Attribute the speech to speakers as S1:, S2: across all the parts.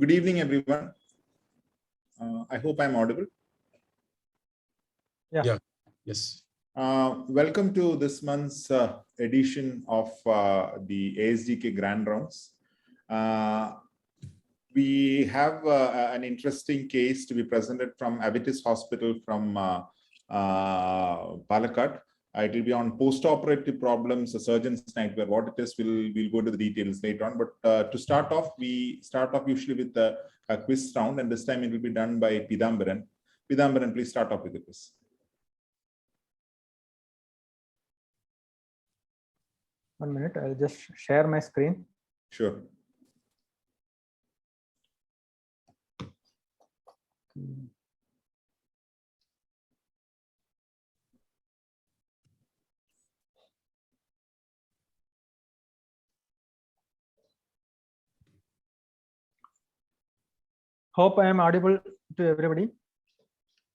S1: Good evening, everyone. I hope I'm audible.
S2: Yeah.
S3: Yes.
S1: Welcome to this month's edition of the ASGK Grand Rounds. We have an interesting case to be presented from Avitis Hospital from Palakkad. It will be on post-operative problems, a surgeon's nightmare. What it is, we'll go to the details later on. But to start off, we start off usually with a quiz round, and this time it will be done by Pidambaran. Pidambaran, please start off with the quiz.
S2: One minute, I'll just share my screen.
S1: Sure.
S2: Hope I am audible to everybody.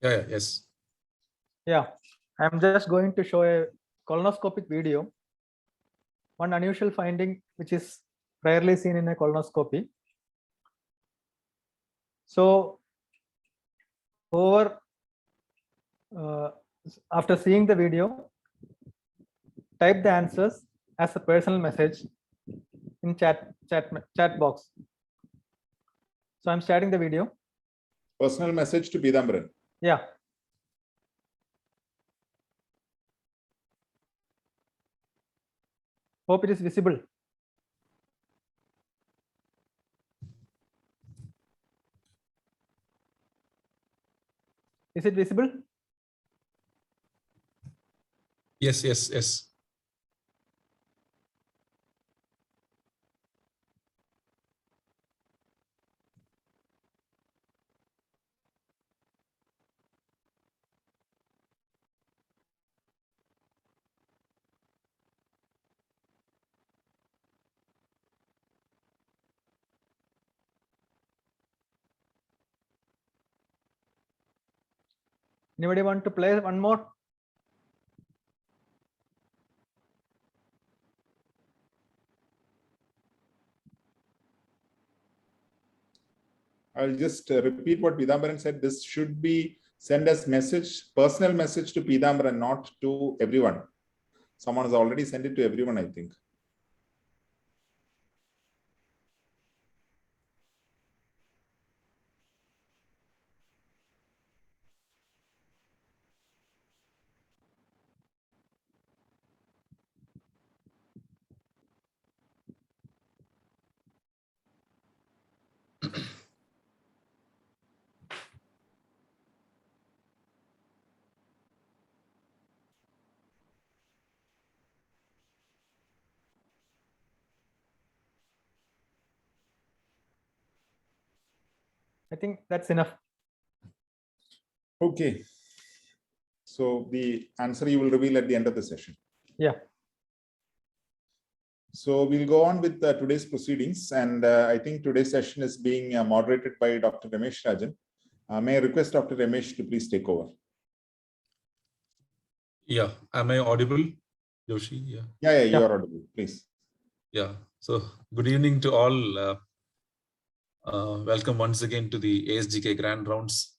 S3: Yes.
S2: Yeah, I'm just going to show a colonoscopic video. One unusual finding which is rarely seen in a colonoscopy. So, after seeing the video, type the answers as a personal message in chat box. So I'm starting the video.
S1: Personal message to Pidambaran.
S2: Yeah. Hope it is visible. Is it visible?
S3: Yes.
S2: Anybody want to play one more?
S1: I'll just repeat what Pidambaran said. This should be send as message, personal message to Pidambaran, not to everyone. Someone has already sent it to everyone, I think.
S2: I think that's enough.
S1: Okay. So the answer you will reveal at the end of the session.
S2: Yeah.
S1: So we'll go on with today's proceedings, and I think today's session is being moderated by Dr. Ramesh Rajan. May I request Dr. Ramesh to please take over?
S3: Yeah. Am I audible, Joshi?
S1: Yeah, you are audible. Please.
S3: Yeah. So good evening to all. Welcome once again to the ASGK Grand Rounds.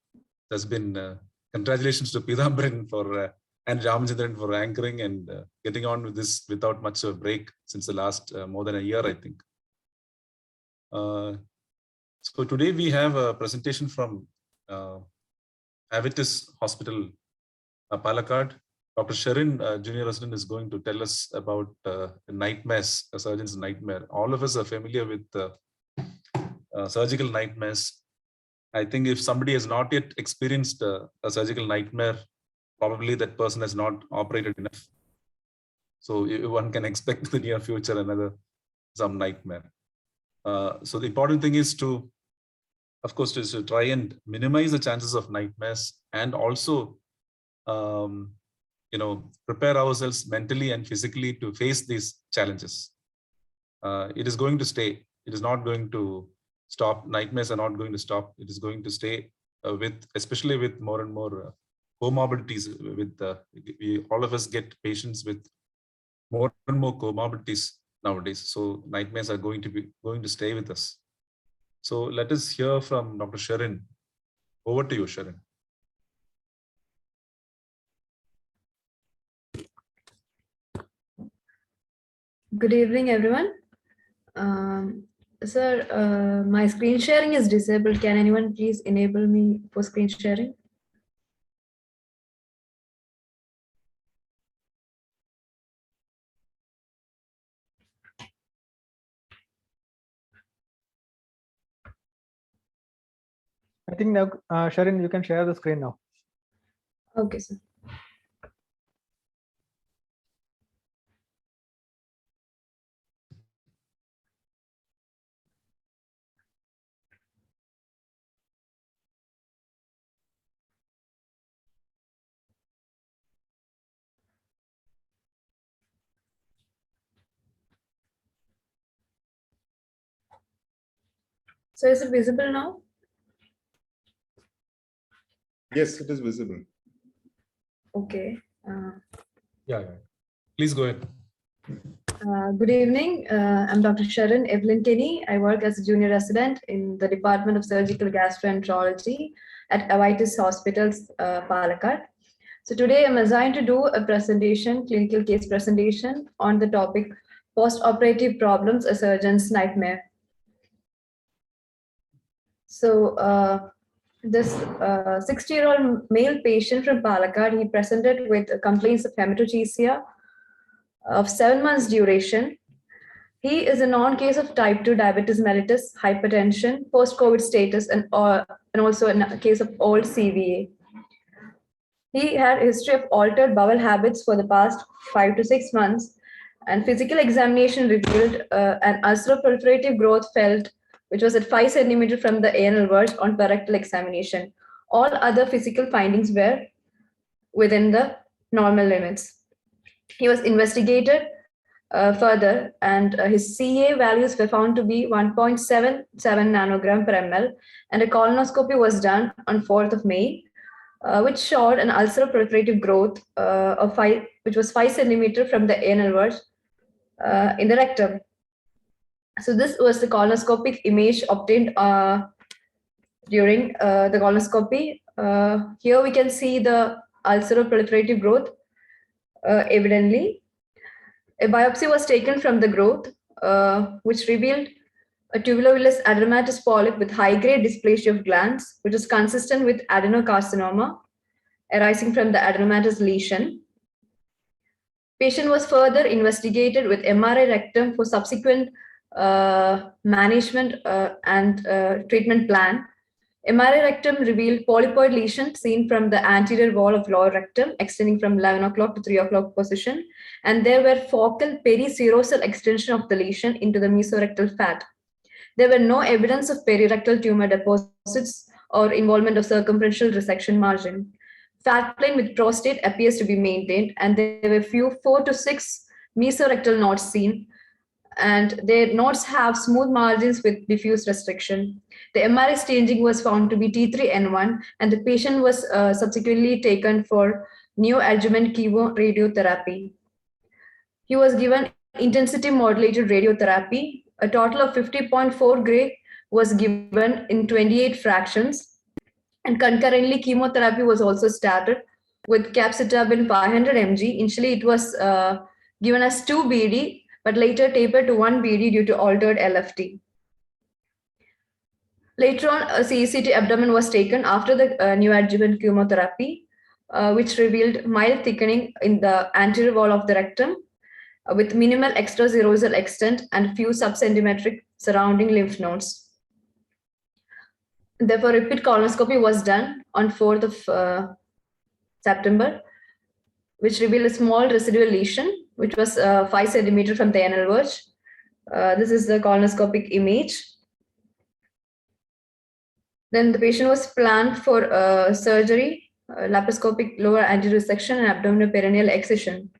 S3: There's been congratulations to Pidambaran for and Ramachandran for anchoring and getting on with this without much of a break since the last more than a year, I think. So today we have a presentation from Avitis Hospital, Palakkad. Dr. Sherin, junior resident, is going to tell us about nightmares, a surgeon's nightmare. All of us are familiar with surgical nightmares. I think if somebody has not yet experienced a surgical nightmare, probably that person has not operated enough. So one can expect in the near future some nightmare. So the important thing is to, of course, to try and minimize the chances of nightmares, and also, prepare ourselves mentally and physically to face these challenges. It is going to stay. It is not going to stop. Nightmares are not going to stop. It is going to stay especially with more and more comorbidities. All of us get patients with more and more comorbidities nowadays. So nightmares are going to stay with us. So let us hear from Dr. Sharon. Over to you, Sharon.
S4: Good evening, everyone. Sir, my screen sharing is disabled. Can anyone please enable me for screen sharing?
S2: I think now, Sharon, you can share the screen now.
S4: Okay, sir. So is it visible now?
S1: Yes, it is visible.
S4: Okay.
S3: Yeah. Please go ahead.
S4: Good evening. I'm Dr. Sharon Evelyn Kenny. I work as a junior resident in the Department of Surgical Gastroenterology at Avitis Hospitals, Palakkad. So today I'm assigned to do a presentation, clinical case presentation on the topic post-operative problems, a surgeon's nightmare. So this 60-year-old male patient from Palakkad, he presented with complaints of hematochezia of 7 months duration. He is a known case of type 2 diabetes mellitus, hypertension, post-COVID status, and also a case of old CVA. He had a history of altered bowel habits for the past 5 to 6 months, and physical examination revealed an ulceroproliferative growth felt, which was at 5 centimeters from the anal verge on perectal examination. All other physical findings were within the normal limits. He was investigated further, and his CA values were found to be 1.77 nanogram per ml, and a colonoscopy was done on 4th of May, which showed an ulceroproliferative growth which was 5 centimeters from the anal verge in the rectum. So this was the colonoscopic image obtained during the colonoscopy. Here we can see the ulceroproliferative growth evidently. A biopsy was taken from the growth, which revealed a tubulovillous adenomatous polyp with high-grade dysplasia of glands, which is consistent with adenocarcinoma arising from the adenomatous lesion. Patient was further investigated with MRI rectum for subsequent management and treatment plan. MRI rectum revealed polypoid lesion seen from the anterior wall of lower rectum, extending from 11 o'clock to 3 o'clock position, and there were focal periserosal extension of the lesion into the mesorectal fat. There were no evidence of perirectal tumor deposits or involvement of circumferential resection margin. Fat plane with prostate appears to be maintained, and there were few 4 to 6 mesorectal nodes seen, and their nodes have smooth margins with diffuse restriction. The MRI staging was found to be T3N1, and the patient was subsequently taken for neoadjuvant chemoradiotherapy. He was given intensity modulated radiotherapy. A total of 50.4 gray was given in 28 fractions, and concurrently chemotherapy was also started with capecitabine 500 mg. Initially it was given as 2 BD, but later tapered to 1 BD due to altered LFT. Later on, a CECT abdomen was taken after the neoadjuvant chemotherapy, which revealed mild thickening in the anterior wall of the rectum with minimal extraserosal extent and few subcentimetric surrounding lymph nodes. Therefore, repeat colonoscopy was done on 4th of September, which revealed a small residual lesion, which was 5 centimeters from the anal verge. This is the colonoscopic image. Then the patient was planned for surgery, laparoscopic lower anterior resection and abdominoperineal excision.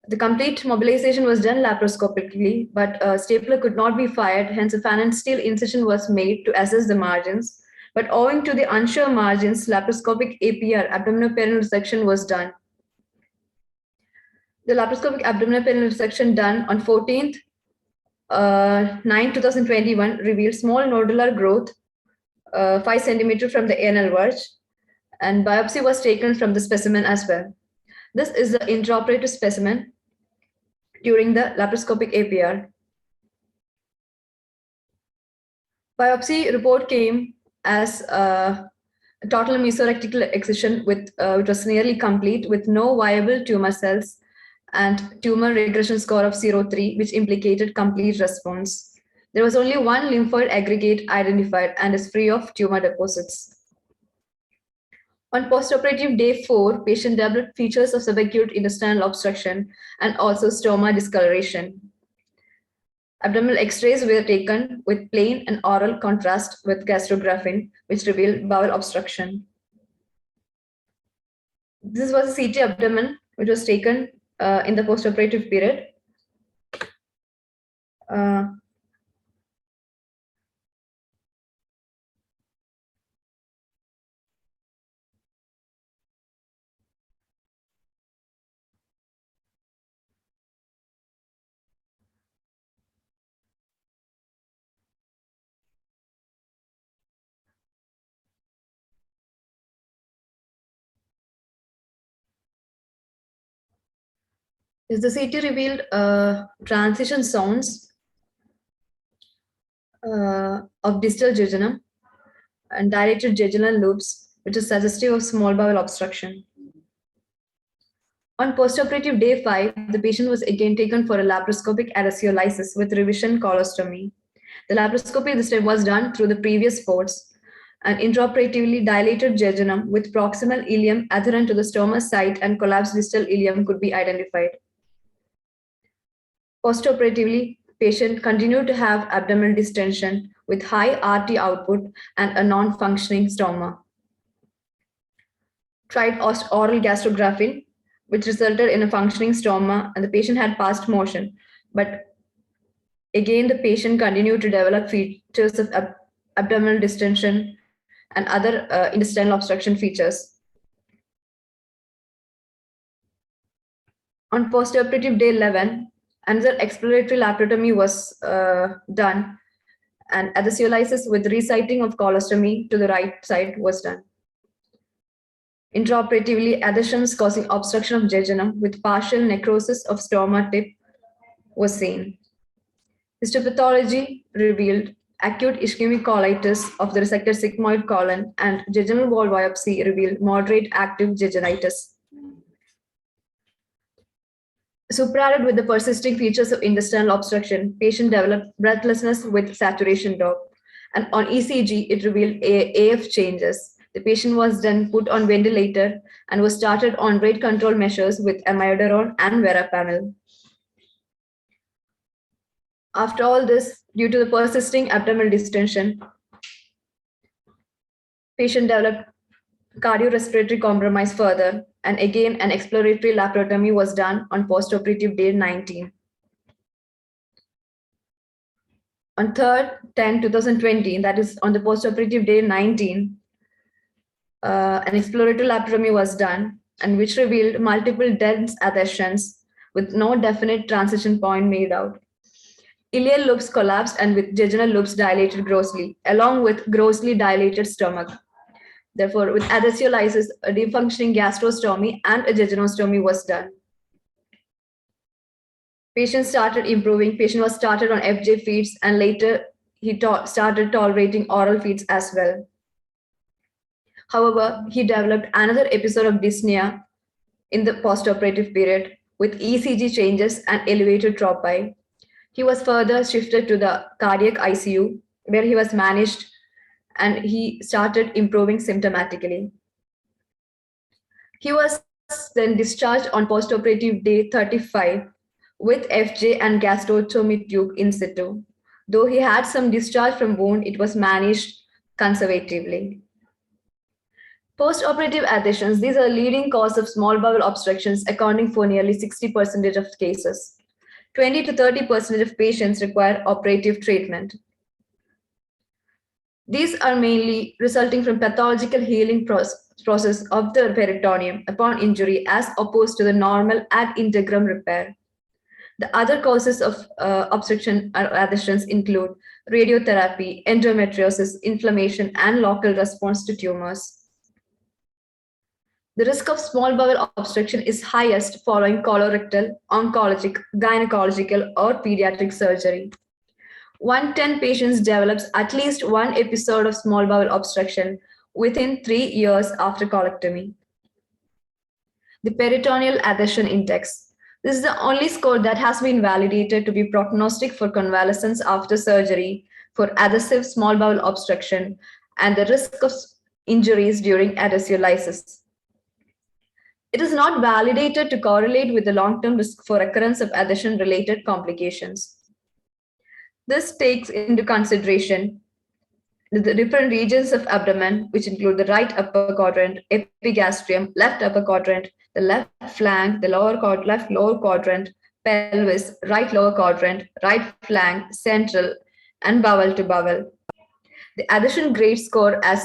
S4: The complete mobilization was done laparoscopically, but stapler could not be fired, hence a fan and steel incision was made to assess the margins. But owing to the unsure margins, laparoscopic APR, abdominoperineal resection, was done. The laparoscopic abdominoperineal resection done on 14th 9, 2021 revealed small nodular growth, 5 centimeter from the anal verge, and biopsy was taken from the specimen as well. This is the intraoperative specimen during the laparoscopic APR. Biopsy report came as total mesorectal excision with which was nearly complete with no viable tumor cells and tumor regression score of 0.3, which implicated complete response. There was only one lymphoid aggregate identified and is free of tumor deposits. On postoperative day 4, patient developed features of subacute intestinal obstruction and also stoma discoloration. Abdominal X-rays were taken with plain and oral contrast with gastrographin, which revealed bowel obstruction. This was a CT abdomen, which was taken in the postoperative period. Is the CT revealed transition zones of distal jejunum and dilated jejunal loops, which is suggestive of small bowel obstruction. On postoperative day 5, the patient was again taken for a laparoscopic adhesiolysis with revision colostomy. The laparoscopy this time was done through the previous ports, and intraoperatively dilated jejunum with proximal ileum adherent to the stoma site and collapsed distal ileum could be identified. Postoperatively, patient continued to have abdominal distension with high RT output and a non-functioning stoma. Tried oral gastrographin, which resulted in a functioning stoma, and the patient had passed motion. But again, the patient continued to develop features of abdominal distension and other intestinal obstruction features. On postoperative day 11, another exploratory laparotomy was done, and adhesiolysis with resiting of colostomy to the right side was done. Intraoperatively, adhesions causing obstruction of jejunum with partial necrosis of stoma tip was seen. Histopathology revealed acute ischemic colitis of the resected sigmoid colon, and jejunal wall biopsy revealed moderate active jejunitis. Superadded with the persisting features of intestinal obstruction, patient developed breathlessness with saturation drop, and on ECG, it revealed AF changes. The patient was then put on ventilator and was started on rate control measures with amiodarone and verapamil. After all this, due to the persisting abdominal distension, patient developed cardiorespiratory compromise further, and again an exploratory laparotomy was done on postoperative day 19. On 3rd, 10, 2020, that is on the postoperative day 19, an exploratory laparotomy was done, and which revealed multiple dense adhesions with no definite transition point made out. Ileal loops collapsed and with jejunal loops dilated grossly, along with grossly dilated stomach. Therefore, with adhesiolysis, a defunctioning gastrostomy and a jejunostomy was done. Patient started improving. Patient was started on FJ feeds, and later he started tolerating oral feeds as well. However, he developed another episode of dyspnea in the postoperative period with ECG changes and elevated tropi. He was further shifted to the cardiac ICU, where he was managed, and he started improving symptomatically. He was then discharged on postoperative day 35 with FJ and gastrostomy tube in situ. Though he had some discharge from wound, it was managed conservatively. Postoperative adhesions, these are leading cause of small bowel obstructions, accounting for nearly 60% of cases. 20 to 30% of patients require operative treatment. These are mainly resulting from pathological healing process of the peritoneum upon injury as opposed to the normal ad integrum repair. The other causes of obstruction or adhesions include radiotherapy, endometriosis, inflammation, and local response to tumors. The risk of small bowel obstruction is highest following colorectal, oncologic, gynecological, or pediatric surgery. 110 patients develops at least one episode of small bowel obstruction within 3 years after colectomy. The peritoneal adhesion index. This is the only score that has been validated to be prognostic for convalescence after surgery for adhesive small bowel obstruction and the risk of injuries during adhesiolysis. It is not validated to correlate with the long-term risk for occurrence of adhesion-related complications. This takes into consideration the different regions of abdomen, which include the right upper quadrant, epigastrium, left upper quadrant, the left flank, the left lower quadrant, pelvis, right lower quadrant, right flank, central, and bowel to bowel. The adhesion grade score are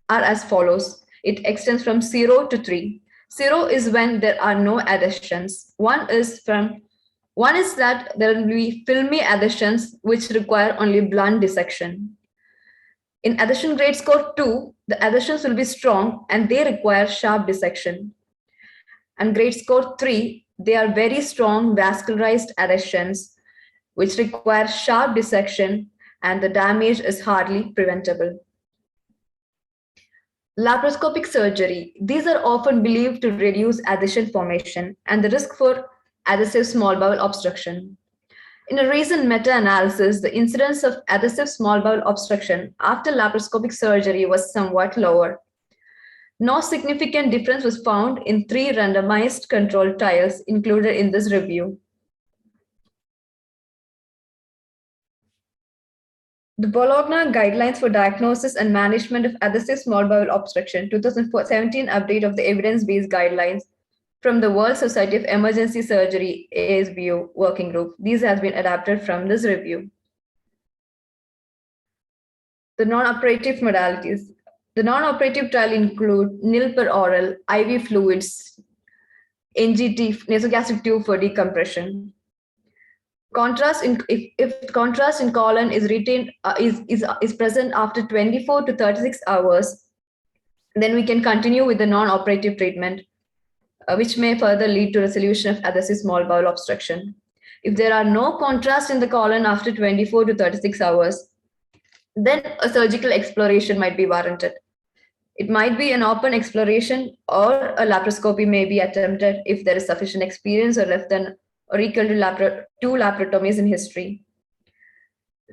S4: as follows. It extends from 0 to 3. 0 is when there are no adhesions. 1 is that there will be filmy adhesions which require only blunt dissection. In adhesion grade score 2, the adhesions will be strong and they require sharp dissection. And grade score 3, they are very strong vascularized adhesions which require sharp dissection and the damage is hardly preventable. Laparoscopic surgery. These are often believed to reduce adhesion formation and the risk for adhesive small bowel obstruction. In a recent meta-analysis, the incidence of adhesive small bowel obstruction after laparoscopic surgery was somewhat lower. No significant difference was found in 3 randomized controlled trials included in this review. The Bologna Guidelines for Diagnosis and Management of Adhesive Small Bowel Obstruction 2017 update of the evidence-based guidelines from the World Society of Emergency Surgery ASBO working group. These has been adapted from this review. The non-operative modalities. The non-operative trial include nil per oral, IV fluids, NGT, nasogastric tube for decompression. Contrast in if contrast in colon is retained is present after 24 to 36 hours, then we can continue with the non-operative treatment, which may further lead to resolution of adhesive small bowel obstruction. If there are no contrast in the colon after 24 to 36 hours, then a surgical exploration might be warranted. It might be an open exploration or a laparoscopy may be attempted if there is sufficient experience or less than or equal to 2 laparotomies in history.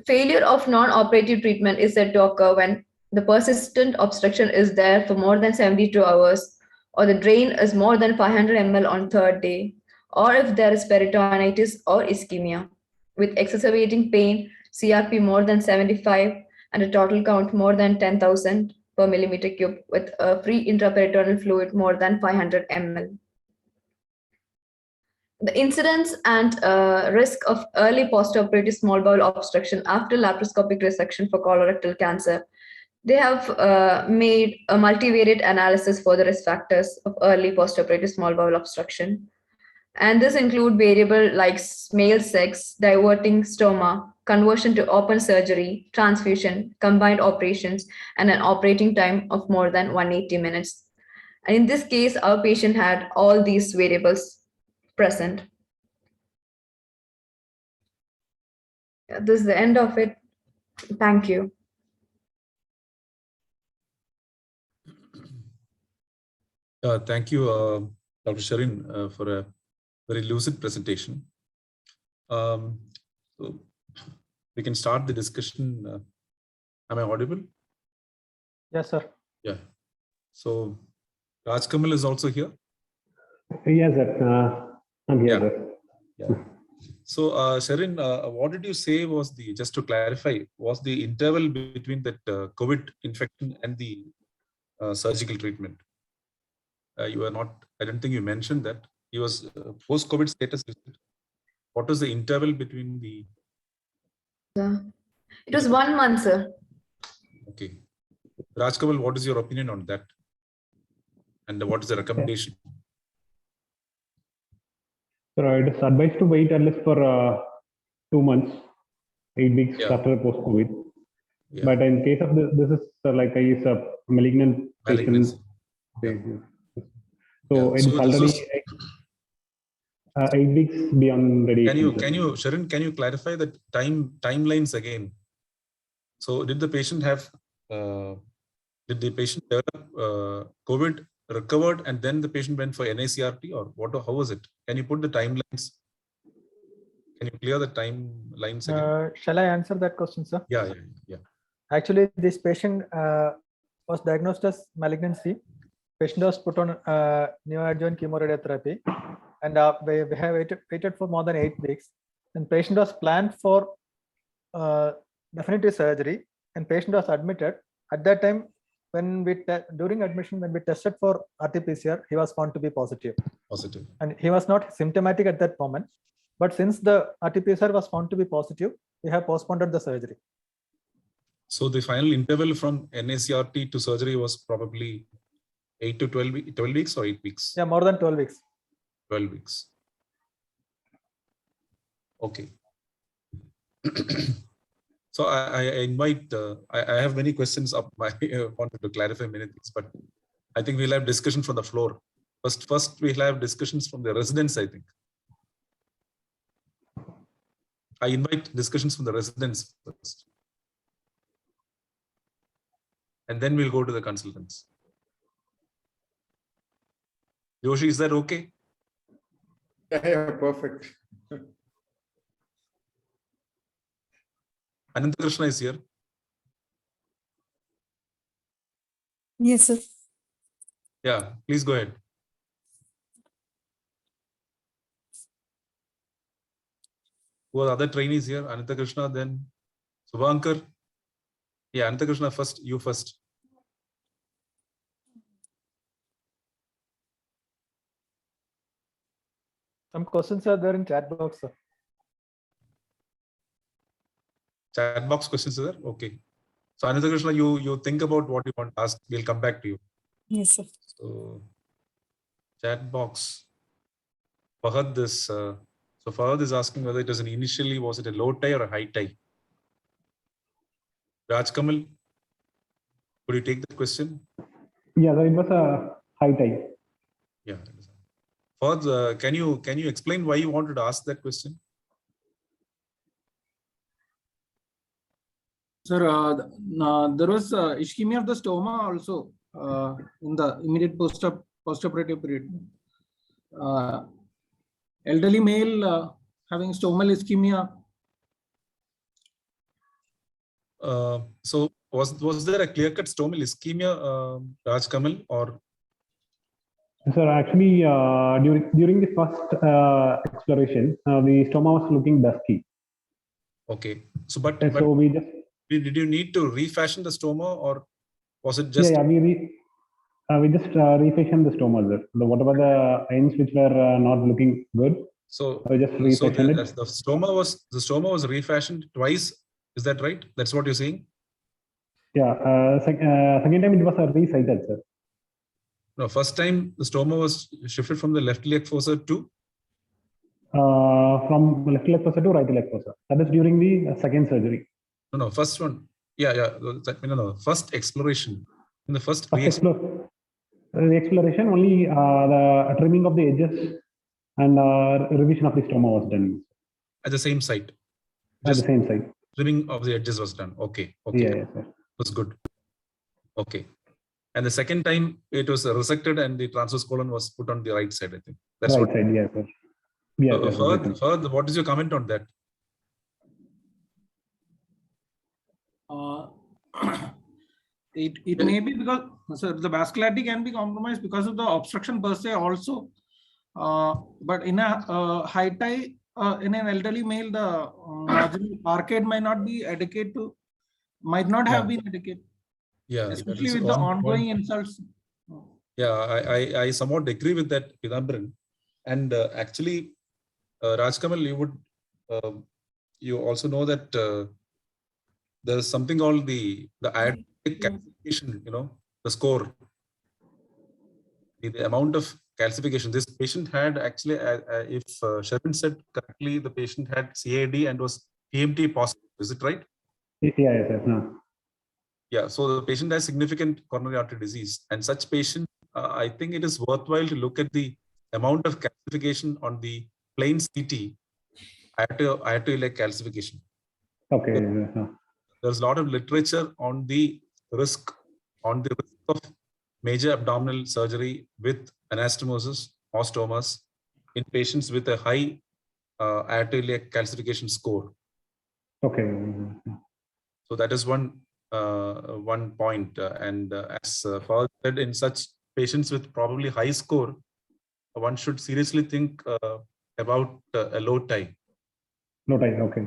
S4: Failure of non-operative treatment is said to occur when the persistent obstruction is there for more than 72 hours, or the drain is more than 500 ml on 3rd day, or if there is peritonitis or ischemia, with exacerbating pain, CRP more than 75, and a total count more than 10,000 per millimeter cube, with a free intraperitoneal fluid more than 500 ml. The incidence and risk of early postoperative small bowel obstruction after laparoscopic resection for colorectal cancer. They have made a multivariate analysis for the risk factors of early postoperative small bowel obstruction. And this include variable like male sex, diverting stoma, conversion to open surgery, transfusion, combined operations, and an operating time of more than 180 minutes. And in this case, our patient had all these variables present. This is the end of it. Thank you.
S3: Thank you, Dr. Sharin, for a very lucid presentation. So we can start the discussion. Am I audible?
S2: Yes, sir.
S3: Yeah. So Raj Kamal is also here.
S5: Yes, sir. I'm here, sir.
S3: Yeah. So, Sharin, what did you say was just to clarify, was the interval between that COVID infection and the surgical treatment? You are not, I don't think you mentioned that. He was post-COVID status. What was the interval between the?
S4: It was 1 month, sir.
S3: Okay. Raj Kamal, what is your opinion on that? And what is the recommendation?
S5: So it is advised to wait at least for 2 months, 8 weeks
S3: Yeah.
S5: after post-COVID.
S3: Yeah.
S5: But in case of this is like I use a malignant patient.
S3: Malignancy.
S5: So
S3: Yeah.
S5: it's
S3: So this
S5: already
S3: was-
S5: 8 weeks beyond radiation.
S3: Can you, Sharon, can you clarify the timelines again? So did the patient have, did the patient develop COVID, recovered, and then the patient went for NACRT, or what? How was it? Can you put the timelines? Can you clear the timelines again?
S2: Shall I answer that question, sir?
S3: Yeah.
S2: Actually, this patient was diagnosed as malignancy. Patient was put on neoadjuvant chemoradiotherapy, and we have waited for more than 8 weeks. And patient was planned for definitive surgery, and patient was admitted. At that time, when during admission, when we tested for RT-PCR, he was found to be positive.
S3: Positive.
S2: And he was not symptomatic at that moment. But since the RT-PCR was found to be positive, we have postponed the surgery.
S3: So the final interval from NACRT to surgery was probably 8 to 12 weeks or 8 weeks?
S2: Yeah, more than 12 weeks.
S3: 12 weeks. Okay. So I invite, I have many questions up. I wanted to clarify many things, but I think we'll have discussion from the floor. First we'll have discussions from the residents, I think. I invite discussions from the residents first. And then we'll go to the consultants. Yoshi, is that okay?
S1: Yeah, perfect.
S3: Ananta Krishna is here.
S6: Yes, sir.
S3: Yeah, please go ahead. Who are the other trainees here? Ananta Krishna, then Subhankar. Yeah, Ananta Krishna first, you first.
S2: Some questions are there in chat box, sir.
S3: Chat box questions are there? Okay. So Ananta Krishna, you think about what you want to ask. We'll come back to you.
S6: Yes, sir.
S3: So chat box. Fahad is so Fahad is asking whether it was was it a low tie or a high tie? Raj Kamal, could you take the question?
S5: Yeah, it was a high tie.
S3: Yeah. Fahad, can you explain why you wanted to ask that question?
S7: Sir, there was ischemia of the stoma also in the immediate post-operative period. Elderly male having stomal ischemia.
S3: So was there a clear-cut stomal ischemia, Raj Kamal, or?
S5: Sir, actually, during the first exploration, the stoma was looking dusky.
S3: Okay. So, but
S5: So we just.
S3: Did you need to refashion the stoma, or was it just?
S5: Yeah, we just refashioned the stoma, sir. Whatever the ends which were not looking good.
S3: So
S5: we just refashioned it.
S3: The stoma was refashioned twice. Is that right? That's what you're saying?
S5: Yeah. Second time it was resited, sir.
S3: No, first time the stoma was shifted from the left leg fossa to?
S5: From left leg fossa to right leg fossa. That is during the second surgery.
S3: No, first one. Yeah. No. First exploration. In the first
S5: the exploration, only the trimming of the edges and revision of the stoma was done.
S3: At the same site?
S5: At the same site.
S3: Trimming of the edges was done. Okay.
S5: Yeah, sir.
S3: That's good. Okay. And the second time it was resected and the transverse colon was put on the right side, I think. That's
S5: right side, yeah, sir. Yeah,
S3: Further, what is your comment on that?
S7: It may be because, sir, the vascularity can be compromised because of the obstruction per se also. But in a high tie, in an elderly male, the marginal arcade might not be adequate to, might not have been adequate.
S3: Yeah,
S7: especially with the ongoing insults.
S3: Yeah, I somewhat agree with that, Pidambaran. And actually, Raj Kamal, you also know that there's something called the iodinic calcification, the score. The amount of calcification. This patient had actually, if Sherwin said correctly, the patient had CAD and was TMT positive. Is it right?
S5: Yeah, yes, yes, no.
S3: Yeah. So the patient has significant coronary artery disease, and such patient, I think it is worthwhile to look at the amount of calcification on the plain CT. Like calcification.
S5: Okay, yes, no.
S3: There's a lot of literature on the risk of major abdominal surgery with anastomosis or stomas in patients with a high arterial calcification score.
S5: Okay.
S3: So that is one point. As Paul said, in such patients with probably high score, one should seriously think about a low tie.
S5: No time. Okay.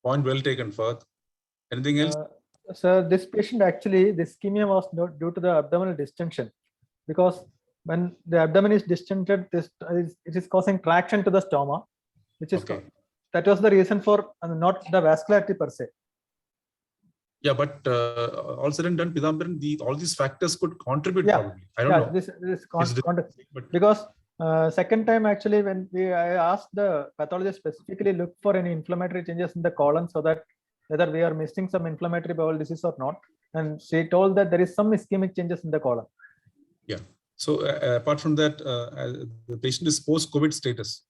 S3: Point well taken, Fahad. Anything else?
S2: Sir, this patient actually, the ischemia was not due to the abdominal distension, because when the abdomen is distended, it is causing traction to the stoma, which is
S3: Okay.
S2: that was the reason for not the vascularity per se.
S3: Yeah, but all said and done, Pidambaran, all these factors could contribute.
S2: Yeah.
S3: Probably. I don't know. But
S2: Because second time actually when I asked the pathologist specifically look for any inflammatory changes in the colon, so that whether we are missing some inflammatory bowel disease or not, and she told that there is some ischemic changes in the colon.
S3: yeah. So apart from that, the patient is post-COVID status.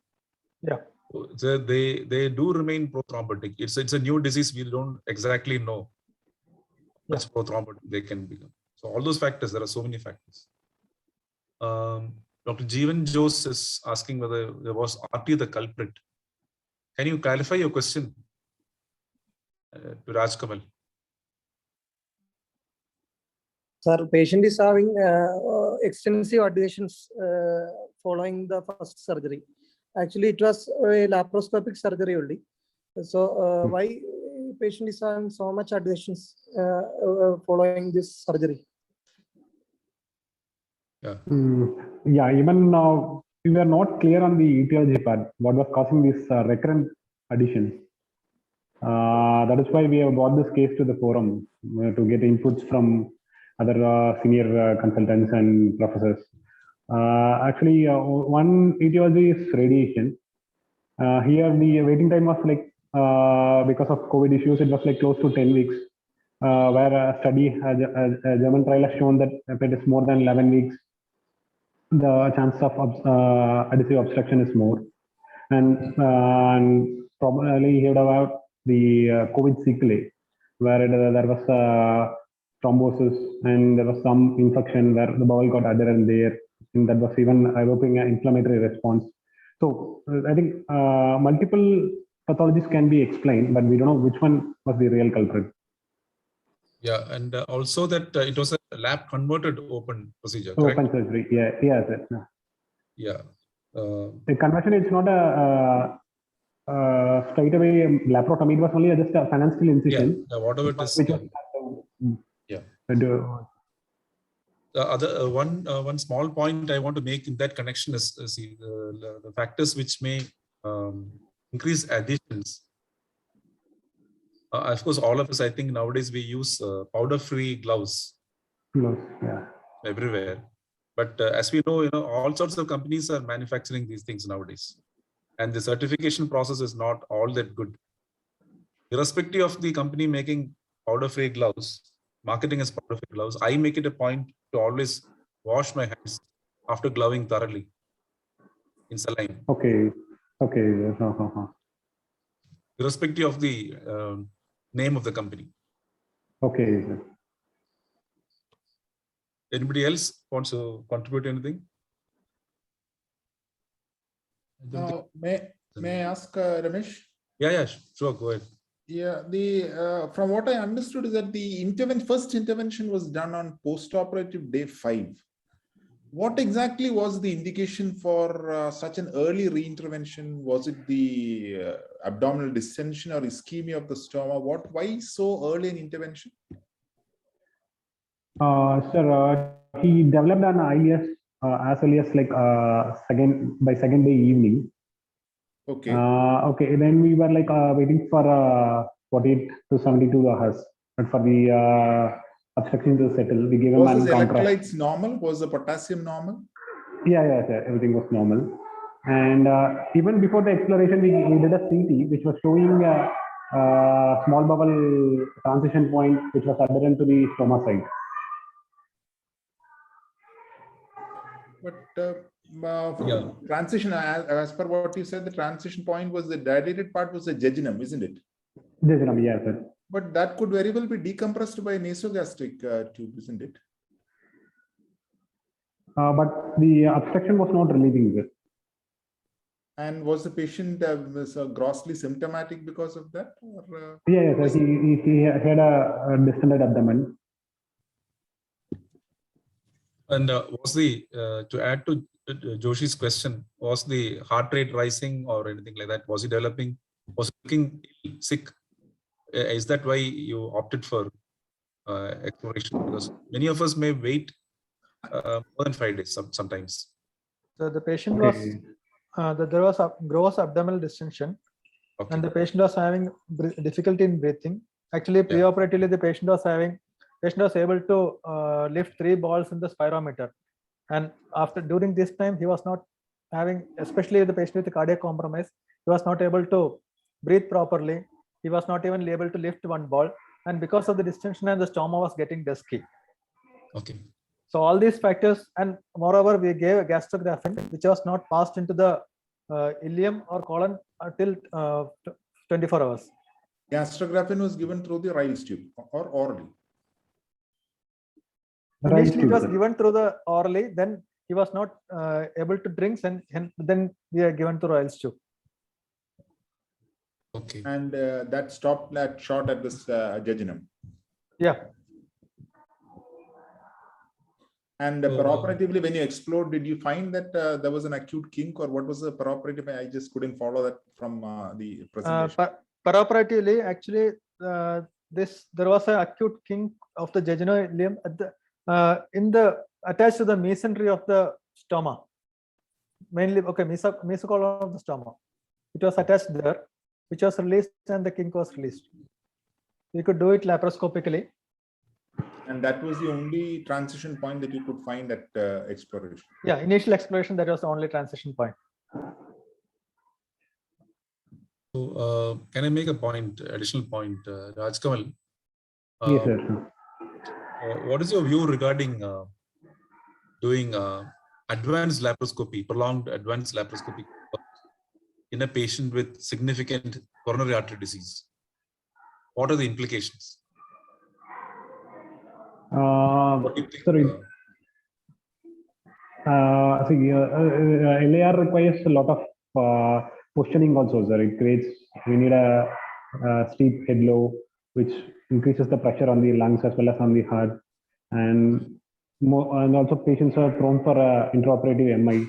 S2: Yeah.
S3: So they do remain prothrombotic. It's a new disease. We don't exactly know how much prothrombotic they can become. So all those factors, there are so many factors. Dr. Jeevan Jose is asking whether there was RT the culprit. Can you clarify your question to Raj Kamal?
S8: Sir, patient is having extensive adhesions following the first surgery. Actually, it was a laparoscopic surgery only. So why patient is having so much adhesions following this surgery?
S3: Yeah.
S5: Yeah, even now we were not clear on the etiology part, what was causing these recurrent additions. That is why we have brought this case to the forum to get inputs from other senior consultants and professors. Actually, one etiology is radiation. Here the waiting time was like, because of COVID issues, it was like close to 10 weeks, where a study, a German trial has shown that if it is more than 11 weeks, the chance of adhesive obstruction is more. And probably heard about the COVID sequelae, where there was thrombosis and there was some infection where the bowel got adherent there, and that was even evoking an inflammatory response. So I think multiple pathologies can be explained, but we don't know which one was the real culprit.
S3: Yeah, and also that it was a lab converted open procedure. Correct?
S5: Open surgery, yeah, yeah, sir.
S3: Yeah.
S5: The conversion is not a straight away laparotomy. It was only just a financial incision.
S3: Yeah, whatever it is. Yeah.
S5: And,
S3: the other one small point I want to make in that connection is see the factors which may increase adhesions. Of course, all of us, I think nowadays we use powder-free gloves everywhere. But as we know, all sorts of companies are manufacturing these things nowadays, and the certification process is not all that good. Irrespective of the company making powder-free gloves, marketing as powder-free gloves, I make it a point to always wash my hands after gloving thoroughly in saline.
S5: Okay.
S3: Irrespective of the name of the company.
S5: Okay.
S3: Anybody else wants to contribute anything?
S1: May I ask Ramesh?
S3: Yeah, sure, go ahead.
S1: Yeah, from what I understood is that the first intervention was done on post-operative day 5. What exactly was the indication for such an early reintervention? Was it the abdominal distension or ischemia of the stoma? Why so early an intervention?
S5: Sir, he developed an IES as early as like second day evening.
S1: Okay.
S5: Okay. Then we were like waiting for 48 to 72 hours, but for the obstruction to settle. We gave him
S1: Was
S5: an
S1: his
S5: contrast.
S1: electrolytes normal? Was the potassium normal?
S5: Yeah, sir. Everything was normal. And even before the exploration, we did a CT, which was showing small bubble transition point, which was adherent to the stoma site.
S1: But transition, as per what you said, the transition point was the dilated part was the jejunum, isn't it?
S5: Jejunum, yeah, sir.
S1: But that could very well be decompressed by nasogastric tube, isn't it?
S5: But the obstruction was not relieving this.
S1: And was the patient grossly symptomatic because of that? Or,
S5: Yeah, sir. He had a distended abdomen.
S3: And was the to add to Joshi's question, was the heart rate rising or anything like that? Was he developing? Was he looking sick? Is that why you opted for exploration? Because many of us may wait more than 5 days sometimes.
S2: So the patient was, there was a gross abdominal distension,
S3: Okay.
S2: and the patient was having difficulty in breathing. Actually, preoperatively, the patient was able to lift 3 balls in the spirometer. And during this time, he was not having, especially the patient with the cardiac compromise, he was not able to breathe properly. He was not even able to lift 1 ball. And because of the distension, and the stoma was getting dusky.
S3: Okay.
S2: So all these factors, and moreover, we gave a gastrographin, which was not passed into the ileum or colon until 24 hours.
S1: gastrographin was given through the Ryle's tube or orally?
S2: Initially, it was given through the orally, then he was not able to drink, and then we are given to Ryle's tube.
S3: Okay.
S1: And that stopped that shot at this jejunum.
S2: Yeah.
S1: And preoperatively, when you explored, did you find that there was an acute kink, or what was the preoperative? I just couldn't follow that from the presentation.
S2: Preoperatively, actually, there was an acute kink of the jejunal ileum at the attached to the mesentery of the stoma. Mainly, okay, mesocolon of the stoma. It was attached there, which was released, and the kink was released. We could do it laparoscopically.
S1: And that was the only transition point that you could find at exploration.
S2: Yeah, initial exploration, that was the only transition point.
S3: So, can I make a point, additional point, Rajkamal?
S5: Yes, sir.
S3: What is your view regarding doing advanced laparoscopy, prolonged advanced laparoscopy in a patient with significant coronary artery disease? What are the implications? What do you think?
S5: Sorry. LAR requires a lot of positioning also, sir. We need a steep head low, which increases the pressure on the lungs as well as on the heart. And also patients are prone for intraoperative MI.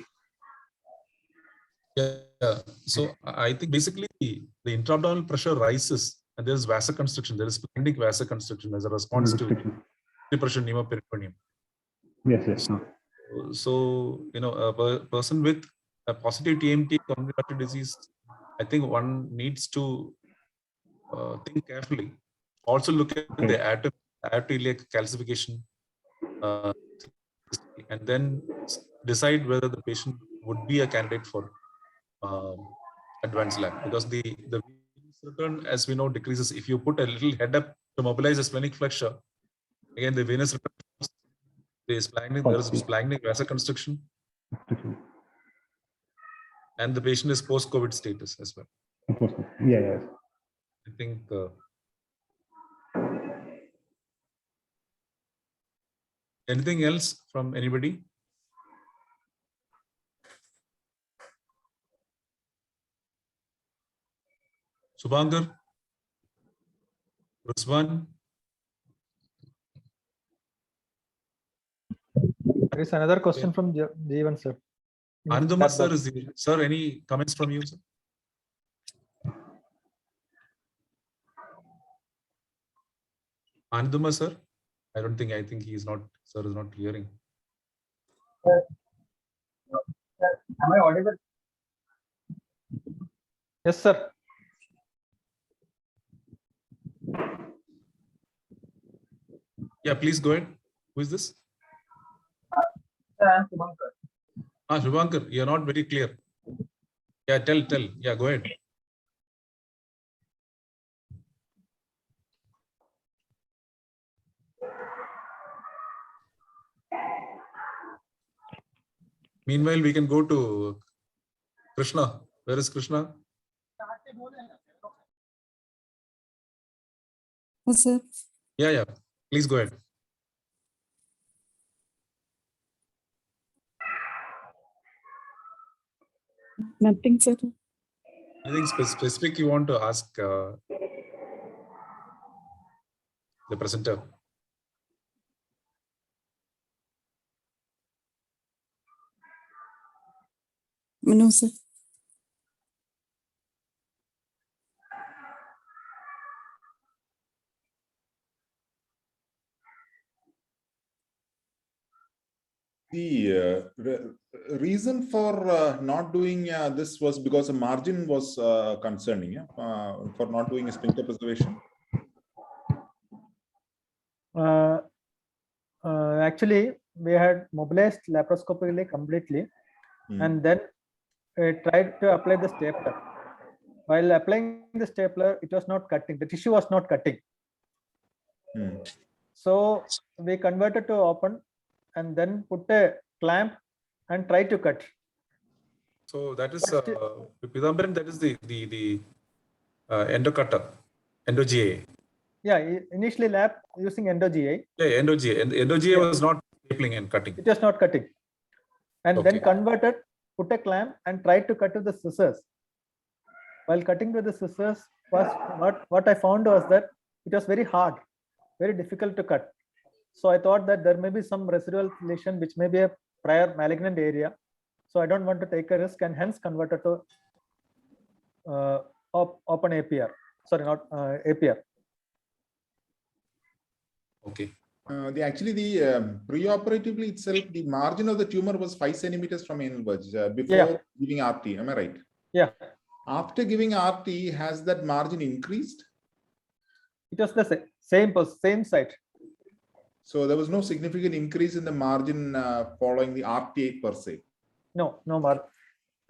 S3: Yeah. So I think basically the intra-abdominal pressure rises and there is vasoconstriction. There is splenic vasoconstriction as a response to pressure pneumoperitoneum.
S5: Yes.
S3: So, a person with a positive TMT coronary artery disease, I think one needs to think carefully. Also look at the arterial calcification and then decide whether the patient would be a candidate for advanced lab, because the venous return, as we know, decreases if you put a little head up to mobilize the splenic flexure. Again, the venous return, there is splenic vasoconstriction, and the patient is post-COVID status as well.
S5: Yeah.
S3: I think anything else from anybody? Subhankar? Ruswan?
S2: There is another question from Jeevan, sir.
S3: Anandama sir, sir, any comments from you, sir? Anandama sir? I think he is not, sir is not hearing.
S8: Am I audible?
S2: Yes, sir.
S3: Yeah, please go ahead. Who is this? Shubhankar, you're not very clear. Yeah, tell. Yeah, go ahead. Meanwhile, we can go to Krishna. Where is Krishna?
S6: Yes, sir.
S3: Yeah. Please go ahead.
S6: Nothing, sir.
S3: Anything specific you want to ask the presenter?
S6: No, sir.
S1: The reason for not doing this was because the margin was concerning, yeah? For not doing a sphincter preservation.
S2: Actually, we had mobilized laparoscopically completely, and then tried to apply the stapler. While applying the stapler, it was not cutting. The tissue was not cutting. So we converted to open and then put a clamp and try to cut.
S3: So that is Pidambaran, that is the endocutter, EndoGA.
S2: Yeah, initially lab using EndoGA.
S3: Yeah, EndoGA. And EndoGA was not stapling and cutting.
S2: It was not cutting. And then converted, put a clamp and tried to cut with the scissors. While cutting with the scissors, what I found was that it was very hard, very difficult to cut. So I thought that there may be some residual lesion which may be a prior malignant area. So I don't want to take a risk and hence converted to open APR. Sorry, not APR.
S3: Okay.
S1: Actually, the preoperatively itself, the margin of the tumor was 5 centimeters from anal verge before giving RT. Am I right?
S2: Yeah.
S1: After giving RT, has that margin increased?
S2: It was the same site.
S1: So there was no significant increase in the margin following the RT per se.
S2: No margin.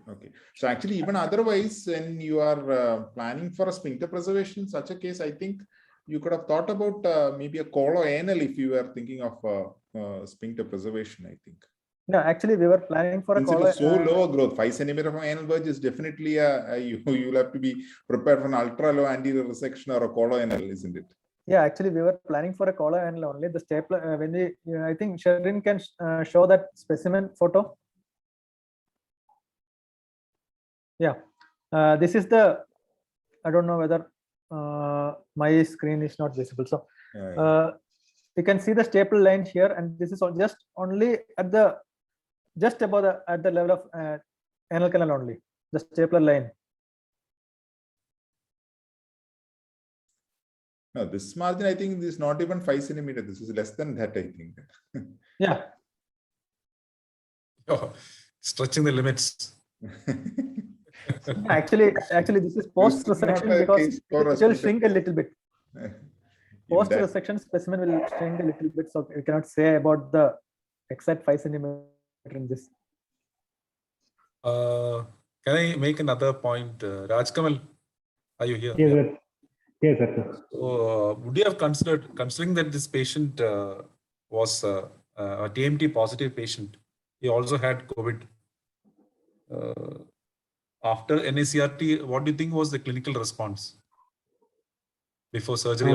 S1: Okay. So actually, even otherwise, when you are planning for a sphincter preservation, in such a case, I think you could have thought about maybe a coloanal if you were thinking of sphincter preservation, I think.
S2: No, actually, we were planning for
S1: Since
S2: a
S1: it was so low growth, 5 centimeter from anal verge is definitely you will have to be prepared for an ultra low anterior resection or a coloanal, isn't it?
S2: Yeah, actually, we were planning for a coloanal only. The stapler, when we, I think Sherin can show that specimen photo. Yeah, this is the, I don't know whether my screen is not visible. So you can see the staple line here, and this is just only at the, just above at the level of anal canal only, the stapler line.
S1: No, this margin, I think, is not even 5 centimeters. This is less than that, I think.
S2: Yeah.
S3: Oh, stretching the limits.
S2: Actually, this is post resection because it will shrink a little bit. Post resection specimen will shrink a little bit, so we cannot say about the exact 5 centimeter in this.
S3: Can I make another point? Rajkamal, are you here?
S5: Yes, sir. Yes, sir.
S3: So, would you have considered, considering that this patient was a TMT positive patient, he also had COVID. After NACRT, what do you think was the clinical response before surgery?